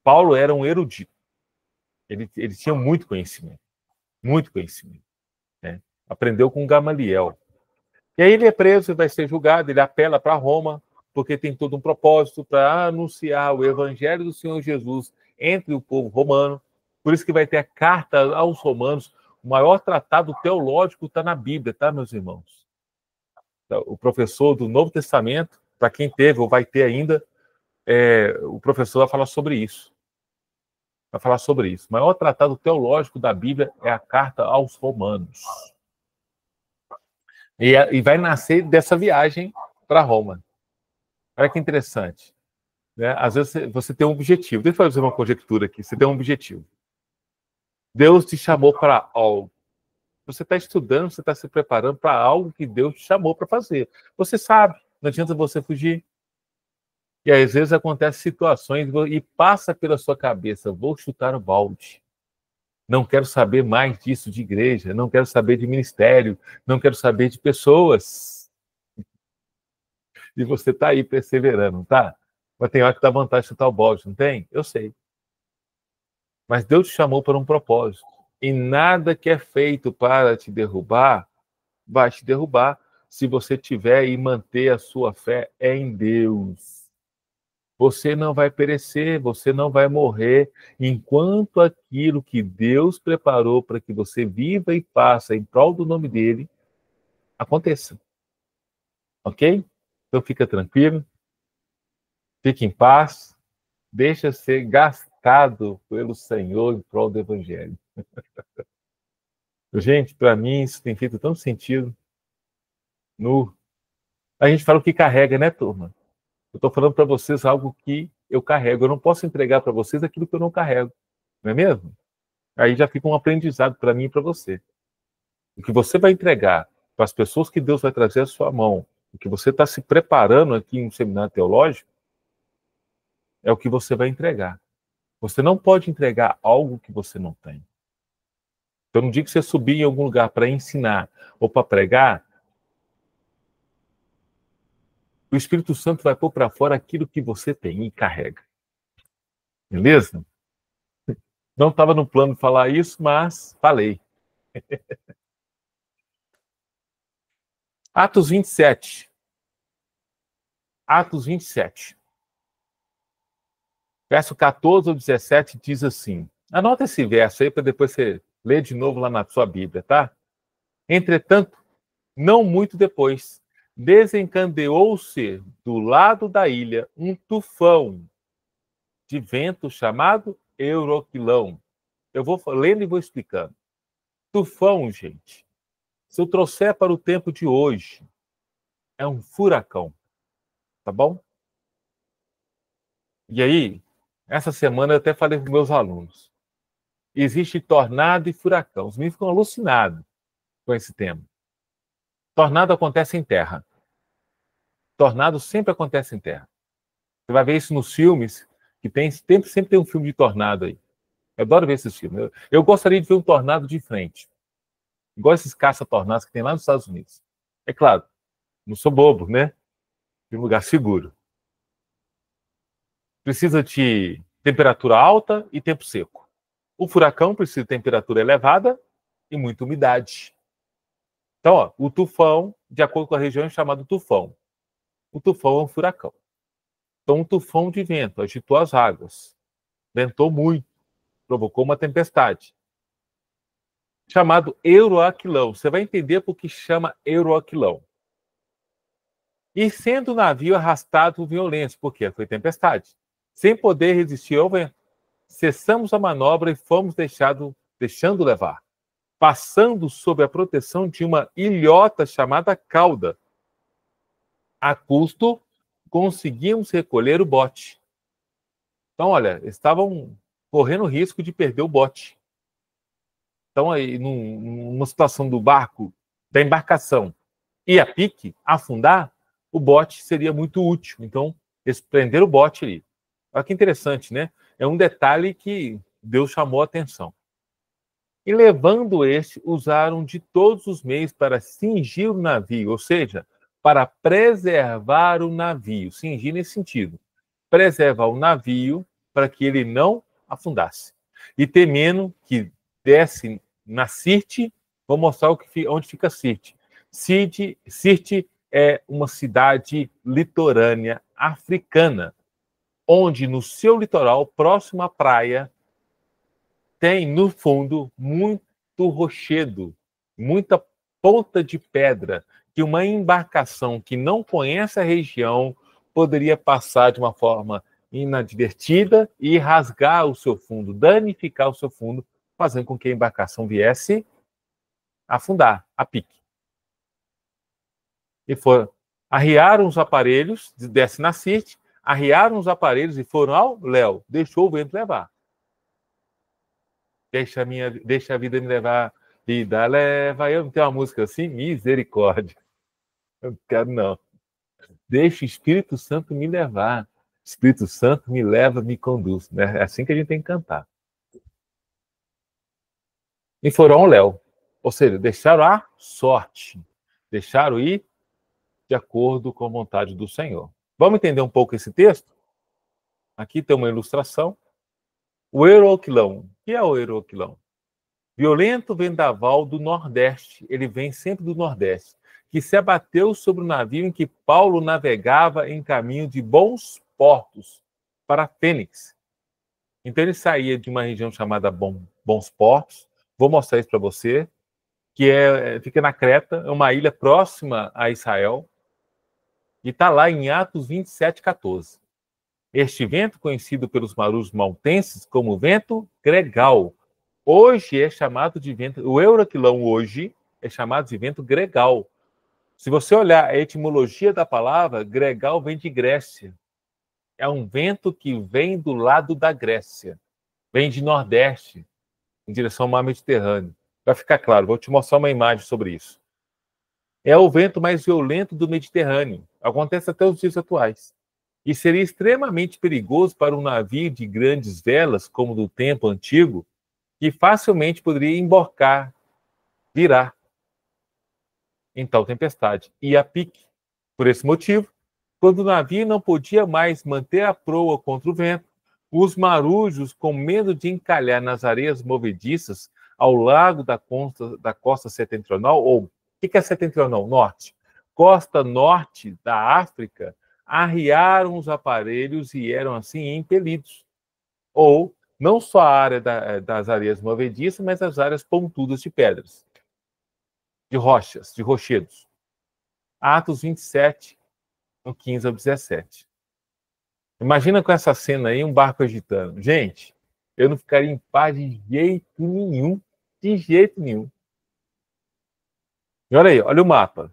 Paulo era um erudito. Ele tinha muito conhecimento. Muito conhecimento. Né? Aprendeu com Gamaliel. E aí ele é preso e vai ser julgado, ele apela para Roma, porque tem todo um propósito para anunciar o evangelho do Senhor Jesus entre o povo romano. Por isso que vai ter a carta aos romanos. O maior tratado teológico está na Bíblia, tá, meus irmãos? O professor do Novo Testamento, para quem teve ou vai ter ainda, o professor vai falar sobre isso. Vai falar sobre isso. O maior tratado teológico da Bíblia é a carta aos romanos. E vai nascer dessa viagem para Roma. Olha que interessante. Né? Às vezes você tem um objetivo. Deixa eu fazer uma conjectura aqui. Você tem um objetivo. Deus te chamou para algo. Você está estudando, você está se preparando para algo que Deus te chamou para fazer. Você sabe, não adianta você fugir. E às vezes acontecem situações e passa pela sua cabeça, vou chutar o balde. Não quero saber mais disso de igreja, não quero saber de ministério, não quero saber de pessoas. E você está aí perseverando, tá? Mas tem hora que dá vontade de chutar o balde, não tem? Eu sei. Mas Deus te chamou para um propósito. E nada que é feito para te derrubar, vai te derrubar se você tiver e manter a sua fé em Deus. Você não vai perecer, você não vai morrer, enquanto aquilo que Deus preparou para que você viva e faça em prol do nome dele, aconteça. Ok? Então fica tranquilo, fique em paz, deixa ser gastado pelo Senhor em prol do Evangelho. Gente, para mim isso tem feito tanto sentido. A gente fala o que carrega, né, turma? Eu estou falando para vocês algo que eu carrego. Eu não posso entregar para vocês aquilo que eu não carrego. Não é mesmo? Aí já fica um aprendizado para mim e para você. O que você vai entregar para as pessoas que Deus vai trazer à sua mão, o que você está se preparando aqui em um seminário teológico, é o que você vai entregar. Você não pode entregar algo que você não tem. Então, no dia que você subir em algum lugar para ensinar ou para pregar, o Espírito Santo vai pôr para fora aquilo que você tem e carrega. Beleza? Não estava no plano de falar isso, mas falei. Atos 27. Atos 27. Verso 14 ao 17 diz assim. Anota esse verso aí para depois você ler de novo lá na sua Bíblia, tá? Entretanto, não muito depois, desencadeou-se do lado da ilha um tufão de vento chamado Euroquilão. Eu vou lendo e vou explicando. Tufão, gente, se eu trouxer para o tempo de hoje, é um furacão, tá bom? E aí, essa semana eu até falei para meus alunos. Existe tornado e furacão. Os meninos ficam alucinados com esse tema. Tornado acontece em terra. Tornado sempre acontece em terra. Você vai ver isso nos filmes, que sempre tem um filme de tornado aí. Eu adoro ver esses filmes. Eu gostaria de ver um tornado de frente. Igual esses caça-tornados que tem lá nos Estados Unidos. É claro, não sou bobo, né? De um lugar seguro. Precisa de temperatura alta e tempo seco. O furacão precisa de temperatura elevada e muita umidade. Então, ó, o tufão, de acordo com a região, é chamado tufão. O tufão é um furacão. Então, um tufão de vento agitou as águas. Ventou muito. Provocou uma tempestade. Chamado Euroquilão. Você vai entender por que chama Euroquilão. E sendo o navio arrastado por violência, porque foi tempestade, sem poder resistir ao vento, cessamos a manobra e fomos deixando levar, passando sob a proteção de uma ilhota chamada Cauda. A custo, conseguimos recolher o bote. Então, olha, estavam correndo o risco de perder o bote. Então, aí, numa situação do barco, da embarcação, e a pique, afundar, o bote seria muito útil. Então, eles prenderam o bote ali. Olha que interessante, né? É um detalhe que Deus chamou a atenção. E levando este, usaram de todos os meios para cingir o navio, ou seja, para preservar o navio. Cingir nesse sentido. Preservar o navio para que ele não afundasse. E temendo que desse na Sirte, vou mostrar onde fica Sirte. Sirte é uma cidade litorânea africana, onde no seu litoral, próximo à praia, tem no fundo muito rochedo, muita ponta de pedra, que uma embarcação que não conhece a região poderia passar de uma forma inadvertida e rasgar o seu fundo, danificar o seu fundo, fazendo com que a embarcação viesse afundar a pique. E arriaram os aparelhos, desce na Sirte, arriaram os aparelhos e foram ao léu, deixou o vento levar. Deixa a vida me levar, vida leva. Eu não tenho uma música assim? Misericórdia. Eu não quero, não. Deixa o Espírito Santo me levar. Espírito Santo me leva, me conduz. É assim que a gente tem que cantar. E foram ao léu. Ou seja, deixaram a sorte. Deixaram ir de acordo com a vontade do Senhor. Vamos entender um pouco esse texto? Aqui tem uma ilustração. O Euroquilão. O que é o Euroquilão? Violento vendaval do Nordeste. Ele vem sempre do Nordeste. Que se abateu sobre o navio em que Paulo navegava em caminho de Bons Portos para Fênix. Então ele saía de uma região chamada Bons Portos. Vou mostrar isso para você. Que fica na Creta, é uma ilha próxima a Israel. E está lá em Atos 27, 14. Este vento, conhecido pelos marujos maltenses como vento gregal, hoje é chamado de vento... O Euroquilão hoje é chamado de vento gregal, Se você olhar a etimologia da palavra, gregal vem de Grécia. É um vento que vem do lado da Grécia. Vem de Nordeste, em direção ao mar Mediterrâneo. Vai ficar claro, vou te mostrar uma imagem sobre isso. É o vento mais violento do Mediterrâneo. Acontece até os dias atuais. E seria extremamente perigoso para um navio de grandes velas, como do tempo antigo, que facilmente poderia embarcar, virar em tal tempestade, e a pique. Por esse motivo, quando o navio não podia mais manter a proa contra o vento, os marujos, com medo de encalhar nas areias movediças ao largo da costa setentrional, ou o que é setentrional? Norte. Costa norte da África, arriaram os aparelhos e eram assim impelidos. Ou não só a área das areias movediças, mas as áreas pontudas de pedras, de rochas, de rochedos. Atos 27, no 15 ao 17. Imagina com essa cena aí, um barco agitando. Gente, eu não ficaria em paz de jeito nenhum. De jeito nenhum. E olha aí, olha o mapa.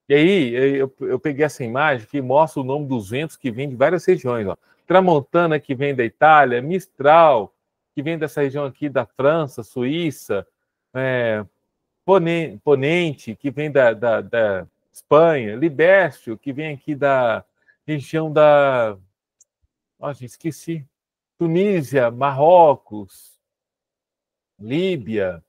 E aí, eu peguei essa imagem que mostra o nome dos ventos que vêm de várias regiões. Ó. Tramontana, que vem da Itália, Mistral, que vem dessa região aqui da França, Suíça, Ponente, que vem da Espanha, Libéstio, que vem aqui da região da... Gente, esqueci. Tunísia, Marrocos, Líbia,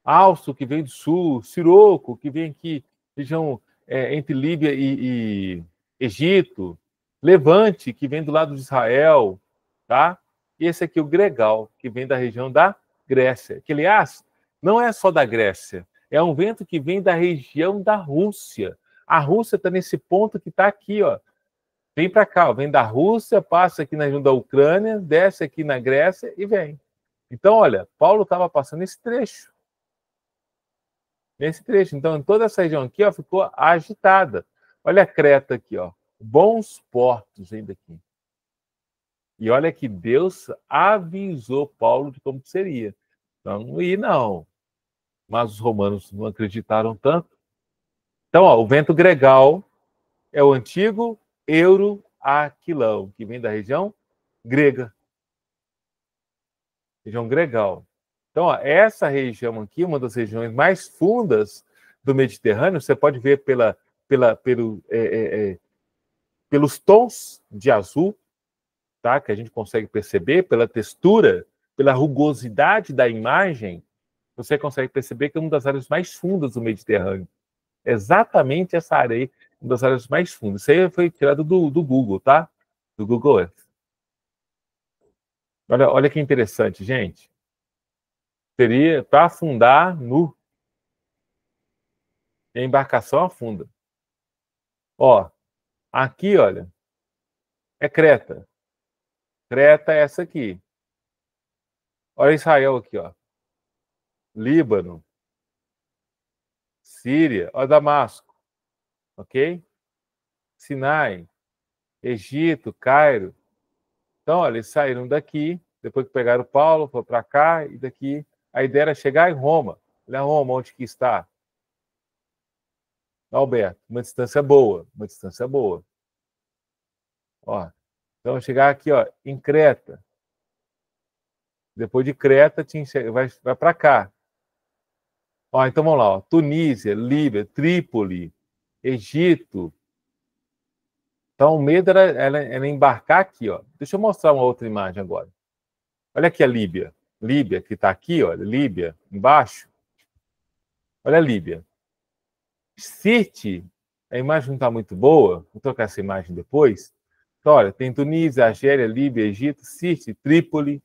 Alço, que vem do sul, Siroco, que vem aqui, região entre Líbia e Egito, Levante, que vem do lado de Israel, tá? E esse aqui, o Gregal, que vem da região da Grécia, que, aliás, não é só da Grécia, é um vento que vem da região da Rússia. A Rússia está nesse ponto que está aqui, ó. Vem para cá, ó. Vem da Rússia, passa aqui na região da Ucrânia, desce aqui na Grécia e vem. Então, olha, Paulo estava passando esse trecho. Nesse trecho. Então, toda essa região aqui, ó, ficou agitada. Olha a Creta aqui, ó. Bons portos ainda aqui. E olha que Deus avisou Paulo de como seria. Então, não ia, não. Mas os romanos não acreditaram tanto. Então, ó, o vento gregal é o antigo Euroaquilão, que vem da região grega. Região gregal. Então, ó, essa região aqui, uma das regiões mais fundas do Mediterrâneo, você pode ver pelos tons de azul, tá? Que a gente consegue perceber, pela textura, pela rugosidade da imagem, você consegue perceber que é uma das áreas mais fundas do Mediterrâneo. Exatamente essa área aí, uma das áreas mais fundas. Isso aí foi tirado do Google, tá? Do Google Earth. Olha que interessante, gente. Seria para afundar nu. E a embarcação afunda. Ó, aqui, olha, é Creta. Creta é essa aqui. Olha Israel aqui, ó. Líbano. Síria. Olha Damasco. Ok? Sinai. Egito, Cairo. Então, olha, eles saíram daqui, depois que pegaram Paulo, foram para cá, e daqui a ideia era chegar em Roma. Olha Roma, onde que está? Alberto, uma distância boa, uma distância boa. Ó, então, chegar aqui, ó, em Creta. Depois de Creta, vai para cá. Ó, então, vamos lá. Ó, Tunísia, Líbia, Trípoli, Egito. Então, o medo era embarcar aqui. Ó. Deixa eu mostrar uma outra imagem agora. Olha aqui a Líbia. Líbia, que está aqui, olha, Líbia, embaixo. Olha a Líbia. Sirte, a imagem não está muito boa. Vou trocar essa imagem depois. Então, olha, tem Tunísia, Argélia, Líbia, Egito, Sirte, Trípoli.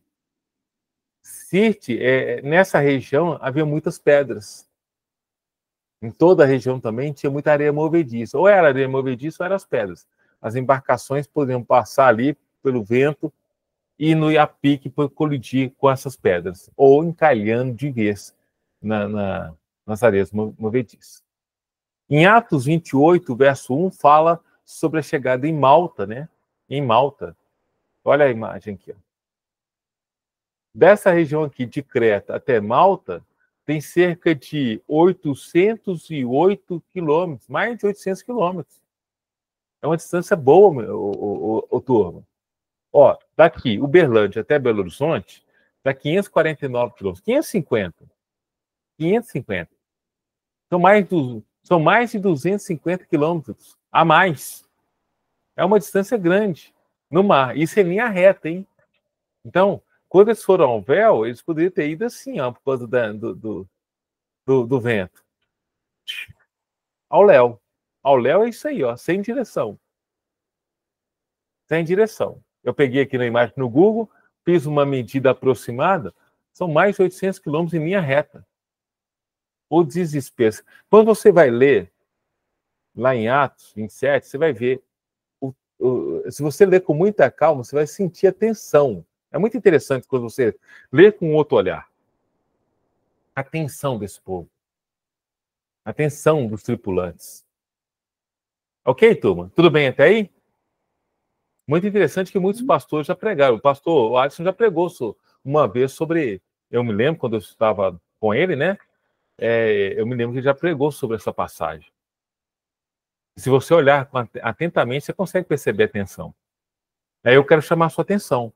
Sirte, nessa região havia muitas pedras. Em toda a região também tinha muita areia movediça. Ou era areia movediça ou eram as pedras. As embarcações poderiam passar ali pelo vento e no Iapique por colidir com essas pedras, ou encalhando de vez nas areias movediças. Em Atos 28, verso 1, fala sobre a chegada em Malta, né? Em Malta. Olha a imagem aqui. Ó. Dessa região aqui de Creta até Malta, tem cerca de 808 quilômetros, mais de 800 quilômetros. É uma distância boa, turma. Ó, daqui, Uberlândia até Belo Horizonte, dá 549 quilômetros. 550. 550. São mais de 250 quilômetros a mais. É uma distância grande no mar. Isso é linha reta, hein? Então, quando eles foram ao véu, eles poderiam ter ido assim, ó, por causa do vento. Ao léu. Ao léu é isso aí, ó, sem direção. Sem direção. Eu peguei aqui na imagem no Google, fiz uma medida aproximada, são mais de 800 quilômetros em linha reta. O desespero. Quando você vai ler, lá em Atos 27, você vai ver, se você ler com muita calma, você vai sentir a tensão. É muito interessante quando você lê com outro olhar. A tensão desse povo. A tensão dos tripulantes. Ok, turma? Tudo bem até aí? Muito interessante que muitos pastores já pregaram. O pastor Alisson já pregou uma vez sobre... Eu me lembro, quando eu estava com ele, né? Eu me lembro que ele já pregou sobre essa passagem. Se você olhar atentamente, você consegue perceber a tensão. Aí eu quero chamar a sua atenção.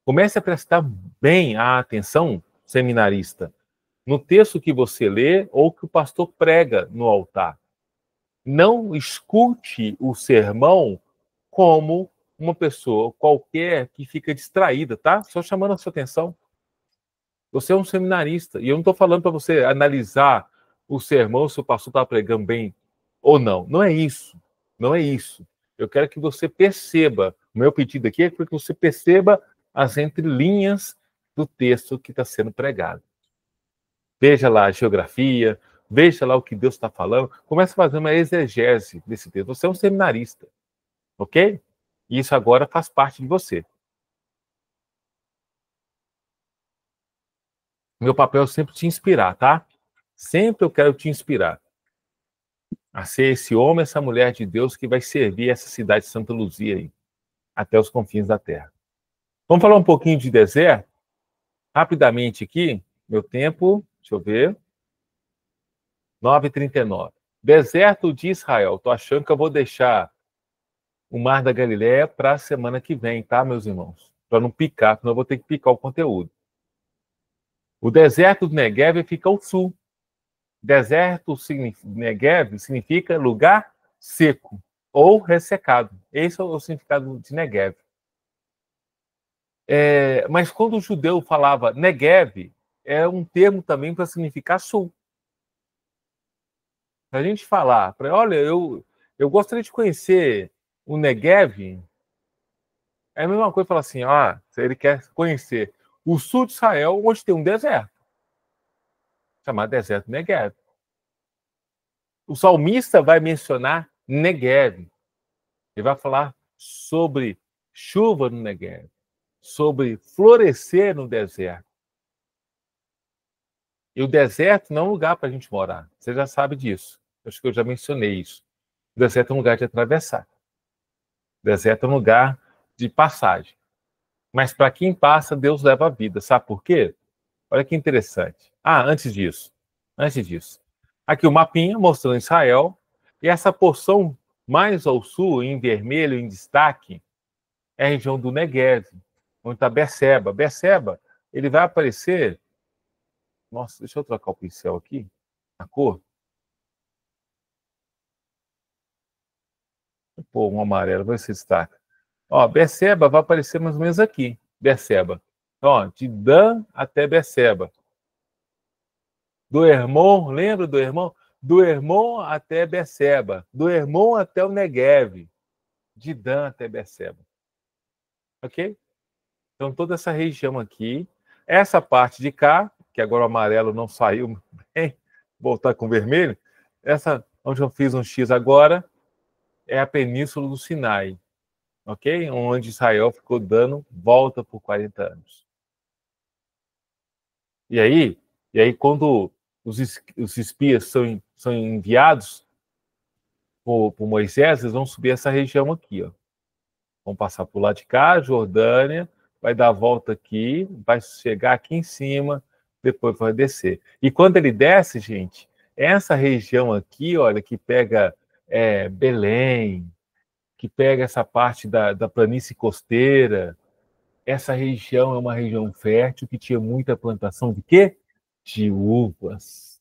Comece a prestar bem a atenção, seminarista, no texto que você lê ou que o pastor prega no altar. Não escute o sermão como uma pessoa qualquer que fica distraída, tá? Só chamando a sua atenção. Você é um seminarista. E eu não estou falando para você analisar o sermão, se o pastor está pregando bem ou não. Não é isso. Não é isso. Eu quero que você perceba. O meu pedido aqui é que você perceba as entrelinhas do texto que está sendo pregado. Veja lá a geografia, veja lá o que Deus está falando. Comece a fazer uma exegese desse texto. Você é um seminarista. Ok? E isso agora faz parte de você. Meu papel é sempre te inspirar, tá? Sempre eu quero te inspirar a ser esse homem, essa mulher de Deus que vai servir essa cidade de Santa Luzia aí, até os confins da terra. Vamos falar um pouquinho de deserto? Rapidamente aqui, meu tempo, deixa eu ver, 9h39. Deserto de Israel. Tô achando que eu vou deixar o Mar da Galileia para a semana que vem, tá, meus irmãos? Para não picar, senão eu vou ter que picar o conteúdo. O deserto do Negev fica ao sul. Deserto Negev significa lugar seco ou ressecado. Esse é o significado de Negev. Mas quando o judeu falava Negev, é um termo também para significar sul. Se a gente falar, olha, eu gostaria de conhecer o Negev, é a mesma coisa falar assim, se ele quer conhecer o sul de Israel, onde tem um deserto, chamado deserto Negev. O salmista vai mencionar Negev. Ele vai falar sobre chuva no Negev, sobre florescer no deserto. E o deserto não é um lugar para a gente morar. Você já sabe disso. Acho que eu já mencionei isso. O deserto é um lugar de atravessar. O deserto é um lugar de passagem. Mas para quem passa, Deus leva a vida. Sabe por quê? Olha que interessante. Antes disso. Aqui o mapinha mostrando Israel. E essa porção mais ao sul, em vermelho, em destaque, é a região do Negev, onde está Berseba. Berseba, ele vai aparecer... Nossa, deixa eu trocar o pincel aqui, a cor. Pô, um amarelo, vai se destaca. Berseba vai aparecer mais ou menos aqui, Berseba. De Dan até Berseba. Do Hermon, lembra do Hermon? Do Hermon até Berseba. Do Hermon até o Negev. De Dan até Berseba. Ok? Então, toda essa região aqui. Essa parte de cá, que agora o amarelo não saiu bem, voltar com o vermelho. Essa, onde eu fiz um X agora, é a Península do Sinai. Ok? Onde Israel ficou dando volta por 40 anos. E aí quando os espias são enviados por Moisés, eles vão subir essa região aqui, ó. Vão passar por lá de cá, Jordânia, vai dar a volta aqui, vai chegar aqui em cima, depois vai descer. E quando ele desce, gente, essa região aqui, olha, que pega Belém, que pega essa parte da planície costeira, essa região é uma região fértil que tinha muita plantação de quê? De uvas.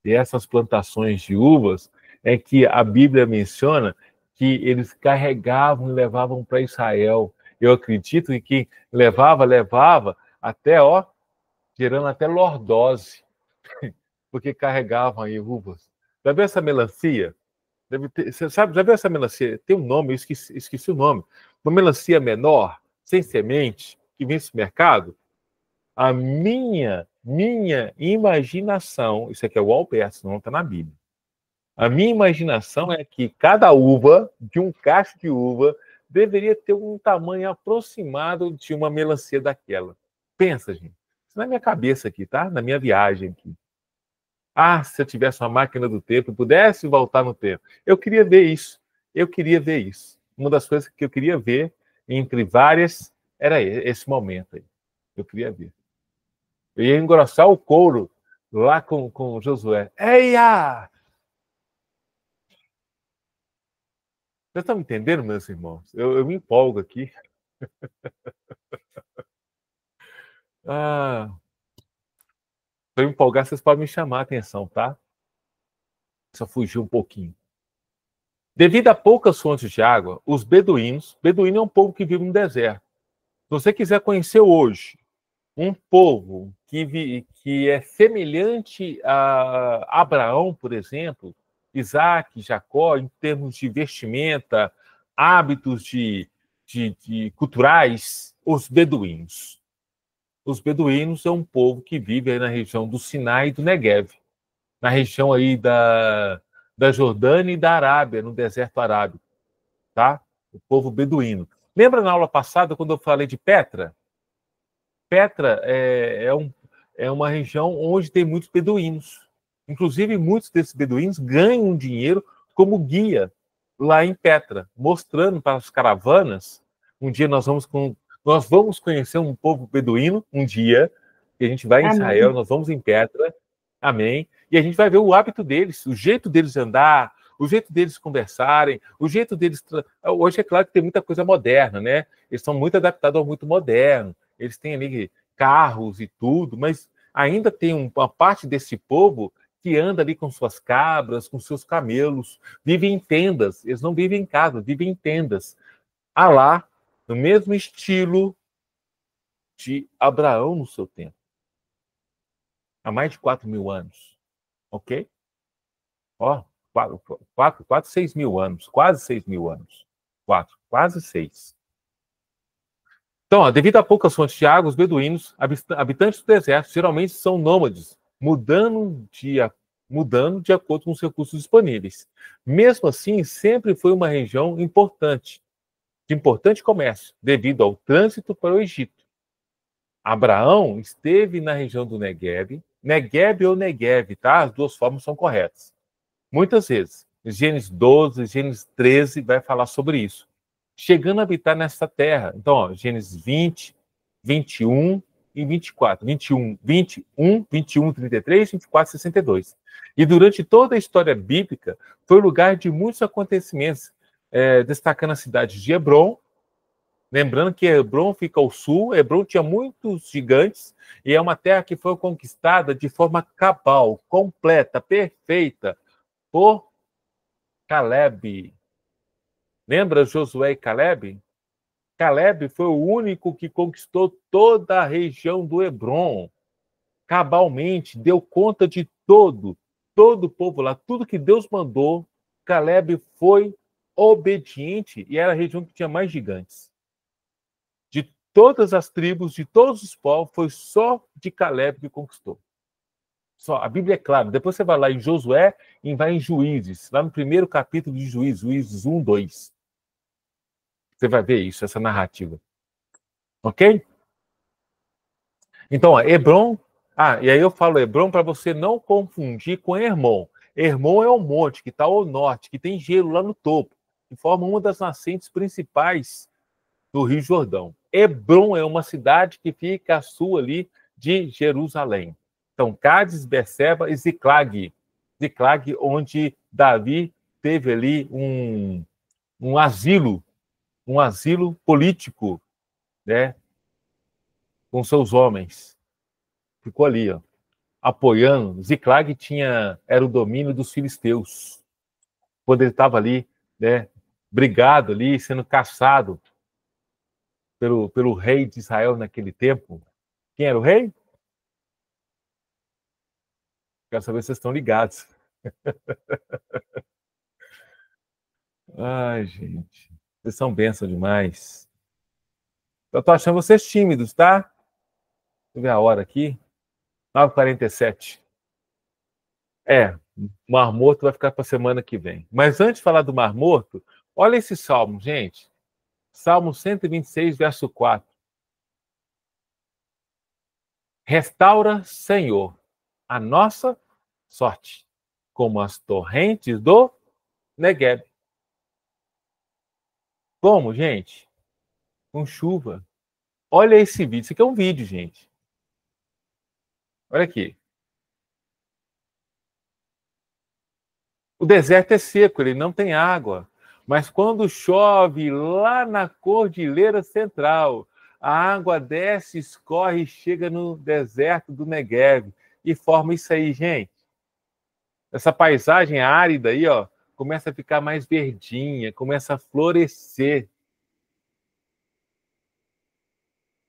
E essas plantações de uvas é que a Bíblia menciona que eles carregavam e levavam para Israel. Eu acredito que levava até, gerando até lordose, porque carregavam aí uvas. Já viu essa melancia? Você sabe, já viu essa melancia? Tem um nome, eu esqueci o nome. Uma melancia menor, sem semente, que vem no mercado. A minha imaginação, isso aqui é o Alberto, não está na Bíblia. A minha imaginação é que cada uva, de um cacho de uva, deveria ter um tamanho aproximado de uma melancia daquela. Pensa, gente. Isso na minha cabeça aqui, tá? Na minha viagem aqui. Ah, se eu tivesse uma máquina do tempo, pudesse voltar no tempo. Eu queria ver isso. Eu queria ver isso. Uma das coisas que eu queria ver, entre várias, era esse momento aí. Eu queria ver. Eu ia engrossar o couro lá com Josué. Eia! Vocês estão me entendendo, meus irmãos? Eu me empolgo aqui. Se eu me empolgar, vocês podem me chamar a atenção, tá? Só fugir um pouquinho. Devido a poucas fontes de água, os beduíno é um povo que vive no deserto. Se você quiser conhecer hoje um povo que é semelhante a Abraão, por exemplo, Isaac, Jacó, em termos de vestimenta, hábitos de culturais, os beduínos. Os beduínos é um povo que vive aí na região do Sinai e do Negev, na região aí da Jordânia e da Arábia, no deserto arábico, tá? O povo beduíno. Lembra na aula passada quando eu falei de Petra? Petra é uma região onde tem muitos beduínos. Inclusive, muitos desses beduínos ganham dinheiro como guia lá em Petra, mostrando para as caravanas. Um dia nós vamos conhecer um povo beduíno, um dia, que a gente vai em Israel, nós vamos em Petra, amém, e a gente vai ver o hábito deles, o jeito deles de andar, o jeito deles conversarem, o jeito deles... Hoje é claro que tem muita coisa moderna, né? Eles são muito adaptados ao muito moderno, eles têm ali carros e tudo, mas ainda tem uma parte desse povo que anda ali com suas cabras, com seus camelos, vive em tendas, eles não vivem em casa, vivem em tendas. Lá, no mesmo estilo de Abraão no seu tempo. Há mais de 4.000 anos. Ok? 6 mil anos. Quase 6 mil anos. Quase 6. Então, devido a poucas fontes de água, os beduínos, habitantes do deserto, geralmente são nômades, mudando de acordo com os recursos disponíveis. Mesmo assim, sempre foi uma região importante, de importante comércio, devido ao trânsito para o Egito. Abraão esteve na região do Negev, Negev ou Negev, tá? As duas formas são corretas. Muitas vezes. Gênesis 12, Gênesis 13 vai falar sobre isso. Chegando a habitar nessa terra. Então, Gênesis 20, 21 e 24. 21, 33, 24 e 62. E durante toda a história bíblica, foi lugar de muitos acontecimentos, destacando a cidade de Hebrom. Lembrando que Hebrom fica ao sul, Hebrom tinha muitos gigantes, e é uma terra que foi conquistada de forma cabal, completa, perfeita, por Caleb. Lembra Josué e Caleb? Caleb foi o único que conquistou toda a região do Hebrom. Cabalmente, deu conta de todo o povo lá, tudo que Deus mandou. Caleb foi obediente e era a região que tinha mais gigantes. De todas as tribos, de todos os povos, foi só de Caleb que conquistou. Só, a Bíblia é clara. Depois você vai lá em Josué e vai em Juízes, lá no primeiro capítulo de Juízes, Juízes 1, 2. Você vai ver isso, essa narrativa. Ok? Então, Hebrom... e aí eu falo Hebrom para você não confundir com Hermon. Hermon é um monte que está ao norte, que tem gelo lá no topo, que forma uma das nascentes principais do Rio Jordão. Hebrom é uma cidade que fica a sul ali de Jerusalém. Então, Cádiz, Berseba e Ziclag. Ziclag, onde Davi teve ali um asilo político, né, com seus homens. Ficou ali, ó, apoiando. Ziclag era o domínio dos filisteus. Quando ele estava ali, né, brigado ali, sendo caçado pelo rei de Israel naquele tempo. Quem era o rei? Quero saber se vocês estão ligados. Ai, gente. Vocês são bênção demais. Eu tô achando vocês tímidos, tá? Deixa eu ver a hora aqui. 9h47. O Mar Morto vai ficar para a semana que vem. Mas antes de falar do Mar Morto, olha esse salmo, gente. Salmo 126, verso 4. Restaura, Senhor, a nossa sorte, como as torrentes do Negueb. Como, gente? Com chuva. Olha esse vídeo. Isso aqui é um vídeo, gente. Olha aqui. O deserto é seco, ele não tem água. Mas quando chove lá na Cordilheira Central, a água desce, escorre e chega no deserto do Negueb. E forma isso aí, gente. Essa paisagem árida aí, ó, começa a ficar mais verdinha, começa a florescer.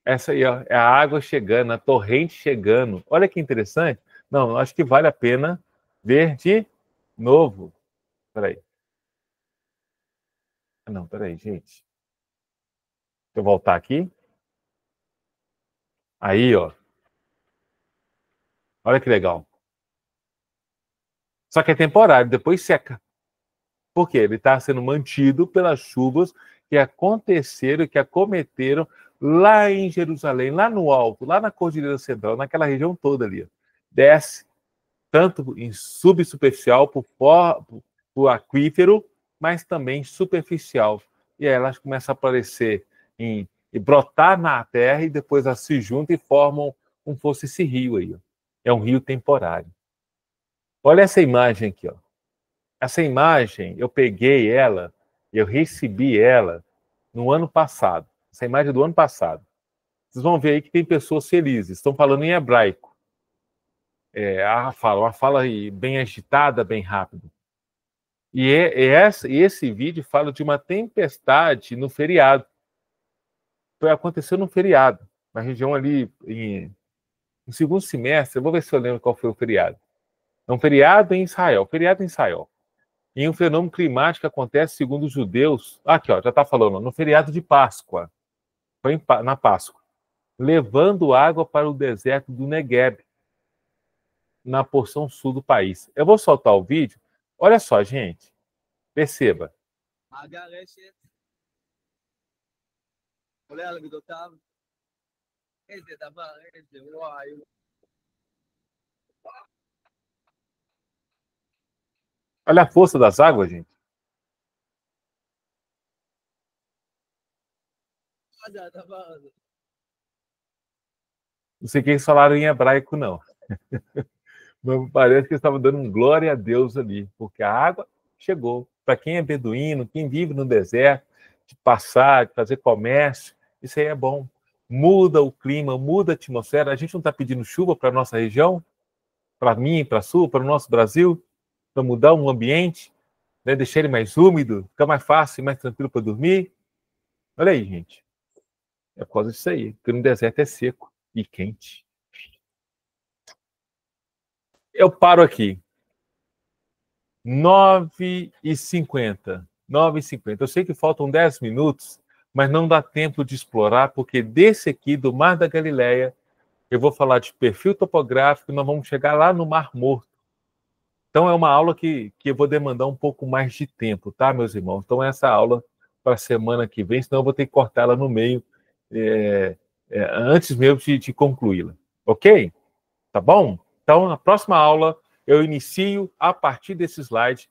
Essa aí, ó, é a água chegando, a torrente chegando. Olha que interessante. Não, acho que vale a pena ver de novo. Peraí. Não, peraí, gente. Deixa eu voltar aqui. Aí, ó. Olha que legal. Só que é temporário, depois seca. Por quê? Ele está sendo mantido pelas chuvas que aconteceram, que acometeram lá em Jerusalém, lá no alto, lá na Cordilheira Central, naquela região toda ali. Desce, tanto em subsuperficial, por aquífero, mas também superficial. E aí elas começam a aparecer e brotar na terra e depois elas se juntam e formam como fosse esse rio aí. Ó. É um rio temporário. Olha essa imagem aqui, ó. Essa imagem, eu peguei ela, eu recebi ela no ano passado. Essa imagem é do ano passado. Vocês vão ver aí que tem pessoas felizes. Estão falando em hebraico. Uma fala bem agitada, bem rápido. E esse vídeo fala de uma tempestade no feriado. Aconteceu no feriado, na região ali, no segundo semestre. Eu vou ver se eu lembro qual foi o feriado. É um feriado em Israel. E um fenômeno climático que acontece, segundo os judeus. Aqui, ó, já está falando, no feriado de Páscoa. Foi na Páscoa. Levando água para o deserto do Negueb, na porção sul do país. Eu vou soltar o vídeo. Olha só, gente. Perceba. Olha a força das águas, gente. Não sei o que eles falaram em hebraico, não. Mas parece que eles estavam dando um glória a Deus ali, porque a água chegou. Para quem é beduíno, quem vive no deserto, de passar, de fazer comércio, isso aí é bom. Muda o clima, muda a atmosfera. A gente não está pedindo chuva para a nossa região, para mim, para a sua, para o nosso Brasil, para mudar o ambiente, né? Deixar ele mais úmido, ficar mais fácil, mais tranquilo para dormir. Olha aí, gente. É por causa disso aí, porque no deserto é seco e quente. Eu paro aqui. 9h50. 9h50. Eu sei que faltam 10 minutos, mas não dá tempo de explorar, porque desse aqui, do Mar da Galileia, eu vou falar de perfil topográfico e nós vamos chegar lá no Mar Morto. Então é uma aula que eu vou demandar um pouco mais de tempo, tá, meus irmãos? Então essa aula para a semana que vem, senão eu vou ter que cortar ela no meio, antes mesmo de concluí-la. Ok? Tá bom? Então, na próxima aula, eu inicio a partir desse slide,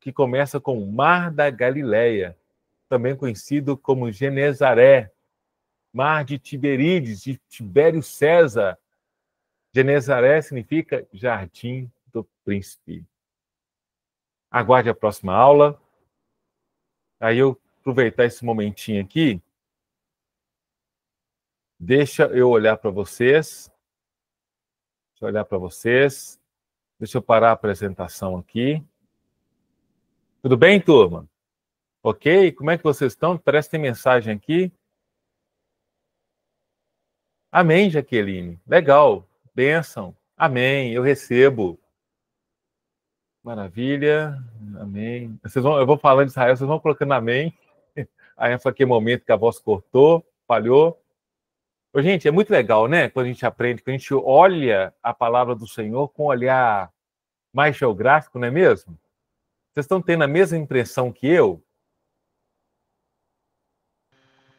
que começa com o Mar da Galileia, também conhecido como Genezaré, Mar de Tiberíades, de Tibério César, Genezaré significa Jardim do Príncipe. Aguarde a próxima aula. Aí eu aproveitar esse momentinho aqui. Deixa eu olhar para vocês. Deixa eu olhar para vocês. Deixa eu parar a apresentação aqui. Tudo bem, turma? Ok? Como é que vocês estão? Parece que tem mensagem aqui. Amém, Jaqueline. Legal. Bênção. Amém. Eu recebo. Maravilha. Amém. Eu vou falando de Israel, vocês vão colocando amém. Aí foi aquele momento que a voz cortou, falhou. Ô, gente, é muito legal, né? Quando a gente aprende, quando a gente olha a palavra do Senhor com um olhar mais geográfico, não é mesmo? Vocês estão tendo a mesma impressão que eu?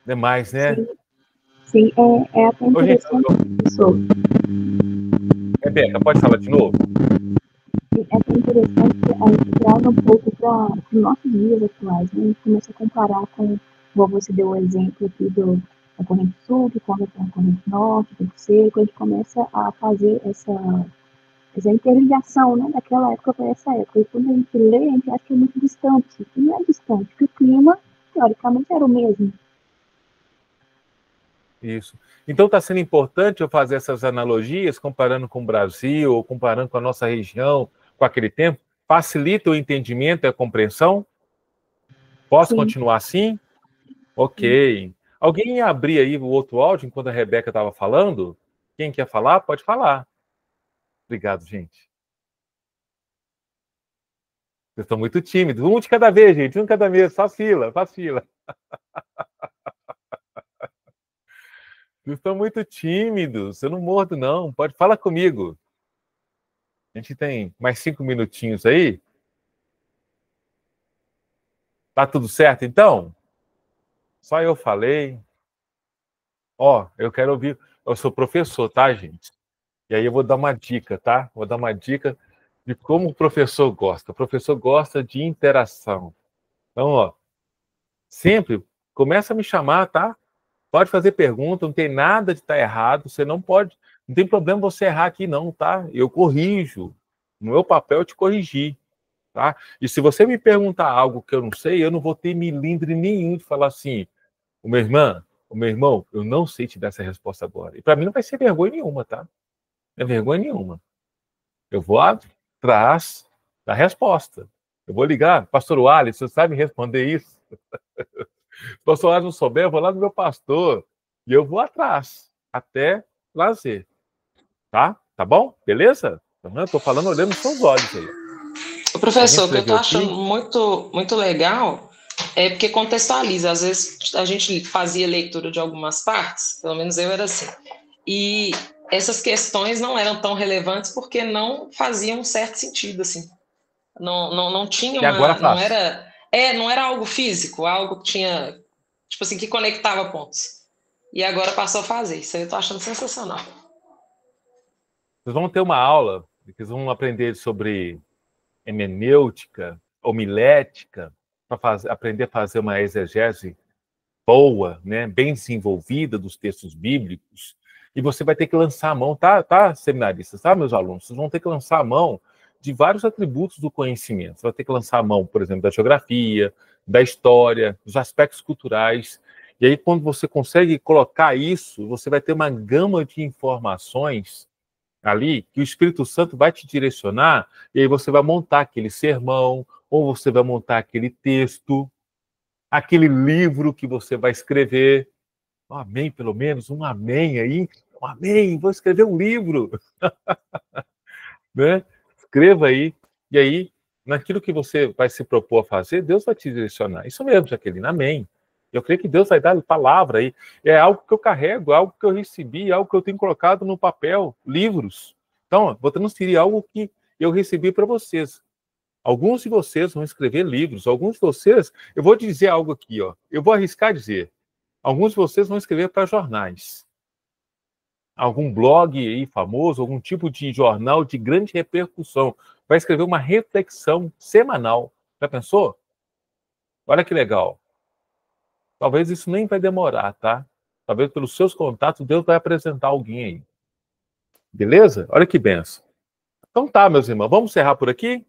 É mais, né? Sim, é até interessante, professor. Rebeca, pode falar de novo? É até interessante que a gente trava um pouco para os nossos dias atuais, né? A gente começa a comparar com, como você deu o exemplo aqui da corrente sul, que conta com a corrente norte, tem que ser, quando a gente começa a fazer essa interligação, né, daquela época para essa época. E quando a gente lê, a gente acha que é muito distante. E não é distante, porque o clima, teoricamente, era o mesmo. Isso. Então está sendo importante eu fazer essas analogias, comparando com o Brasil, ou comparando com a nossa região, com aquele tempo. Facilita o entendimento e a compreensão? Posso Sim. continuar assim? Ok. Sim. Alguém ia abrir aí o outro áudio enquanto a Rebeca estava falando? Quem quer falar, pode falar. Obrigado, gente. Vocês estão muito tímidos. Um de cada vez, gente. Um de cada vez. Faz fila, faz fila. Vocês estão muito tímidos. Eu não mordo, não. Pode falar comigo. A gente tem mais 5 minutinhos aí. Tá tudo certo, então? Só eu falei. Ó, eu quero ouvir. Eu sou professor, tá, gente? E aí eu vou dar uma dica, tá? Vou dar uma dica de como o professor gosta. O professor gosta de interação. Então, ó, sempre começa a me chamar, tá? Pode fazer pergunta, não tem nada de estar errado. Você não pode, não tem problema você errar aqui, não, tá? Eu corrijo. O meu papel é te corrigir, tá? E se você me perguntar algo que eu não sei, eu não vou ter milindre nenhum de falar assim, o meu irmão, eu não sei te dar essa resposta agora. E para mim não vai ser vergonha nenhuma, tá? Não é vergonha nenhuma. Eu vou atrás da resposta. Eu vou ligar, pastor Wallace, você sabe me responder isso? Se o pastor Wallace não souber, eu vou lá no meu pastor e eu vou atrás, até lazer. Tá? Tá bom? Beleza? Eu tô falando olhando nos seus olhos aí. O professor, o que eu tô achando muito, muito legal é porque contextualiza. Às vezes a gente fazia leitura de algumas partes, pelo menos eu era assim, e essas questões não eram tão relevantes porque não faziam um certo sentido, assim. Não tinha uma... E agora não era, não era algo físico, algo que tinha, tipo assim, que conectava pontos. E agora passou a fazer. Isso aí eu tô achando sensacional. Vocês vão ter uma aula, vocês vão aprender sobre hermenêutica, homilética, para aprender a fazer uma exegese boa, né, bem desenvolvida dos textos bíblicos. E você vai ter que lançar a mão, tá, seminaristas, tá, meus alunos? Vocês vão ter que lançar a mão de vários atributos do conhecimento. Você vai ter que lançar a mão, por exemplo, da geografia, da história, dos aspectos culturais. E aí, quando você consegue colocar isso, você vai ter uma gama de informações ali que o Espírito Santo vai te direcionar, e aí você vai montar aquele sermão, ou você vai montar aquele texto, aquele livro que você vai escrever. Um amém, pelo menos, um amém aí. Um amém, vou escrever um livro. Né? Escreva aí. E aí, naquilo que você vai se propor a fazer, Deus vai te direcionar. Isso mesmo, Jaqueline, amém. Eu creio que Deus vai dar palavra aí. É algo que eu carrego, algo que eu recebi, algo que eu tenho colocado no papel, livros. Então, vou transferir algo que eu recebi para vocês. Alguns de vocês vão escrever livros, alguns de vocês, eu vou dizer algo aqui, ó. Eu vou arriscar dizer. Alguns de vocês vão escrever para jornais. Algum blog aí famoso, algum tipo de jornal de grande repercussão. Vai escrever uma reflexão semanal. Já pensou? Olha que legal. Talvez isso nem vai demorar, tá? Talvez pelos seus contatos, Deus vai apresentar alguém aí. Beleza? Olha que benção. Então tá, meus irmãos, vamos encerrar por aqui?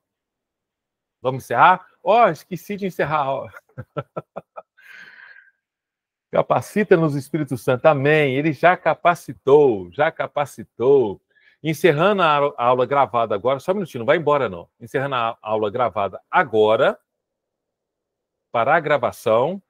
Vamos encerrar? Esqueci de encerrar. Capacita-nos o Espírito Santo. Amém. Ele já capacitou, já capacitou. Encerrando a aula gravada agora, só um minutinho, não vai embora não. Encerrando a aula gravada agora, parar a gravação.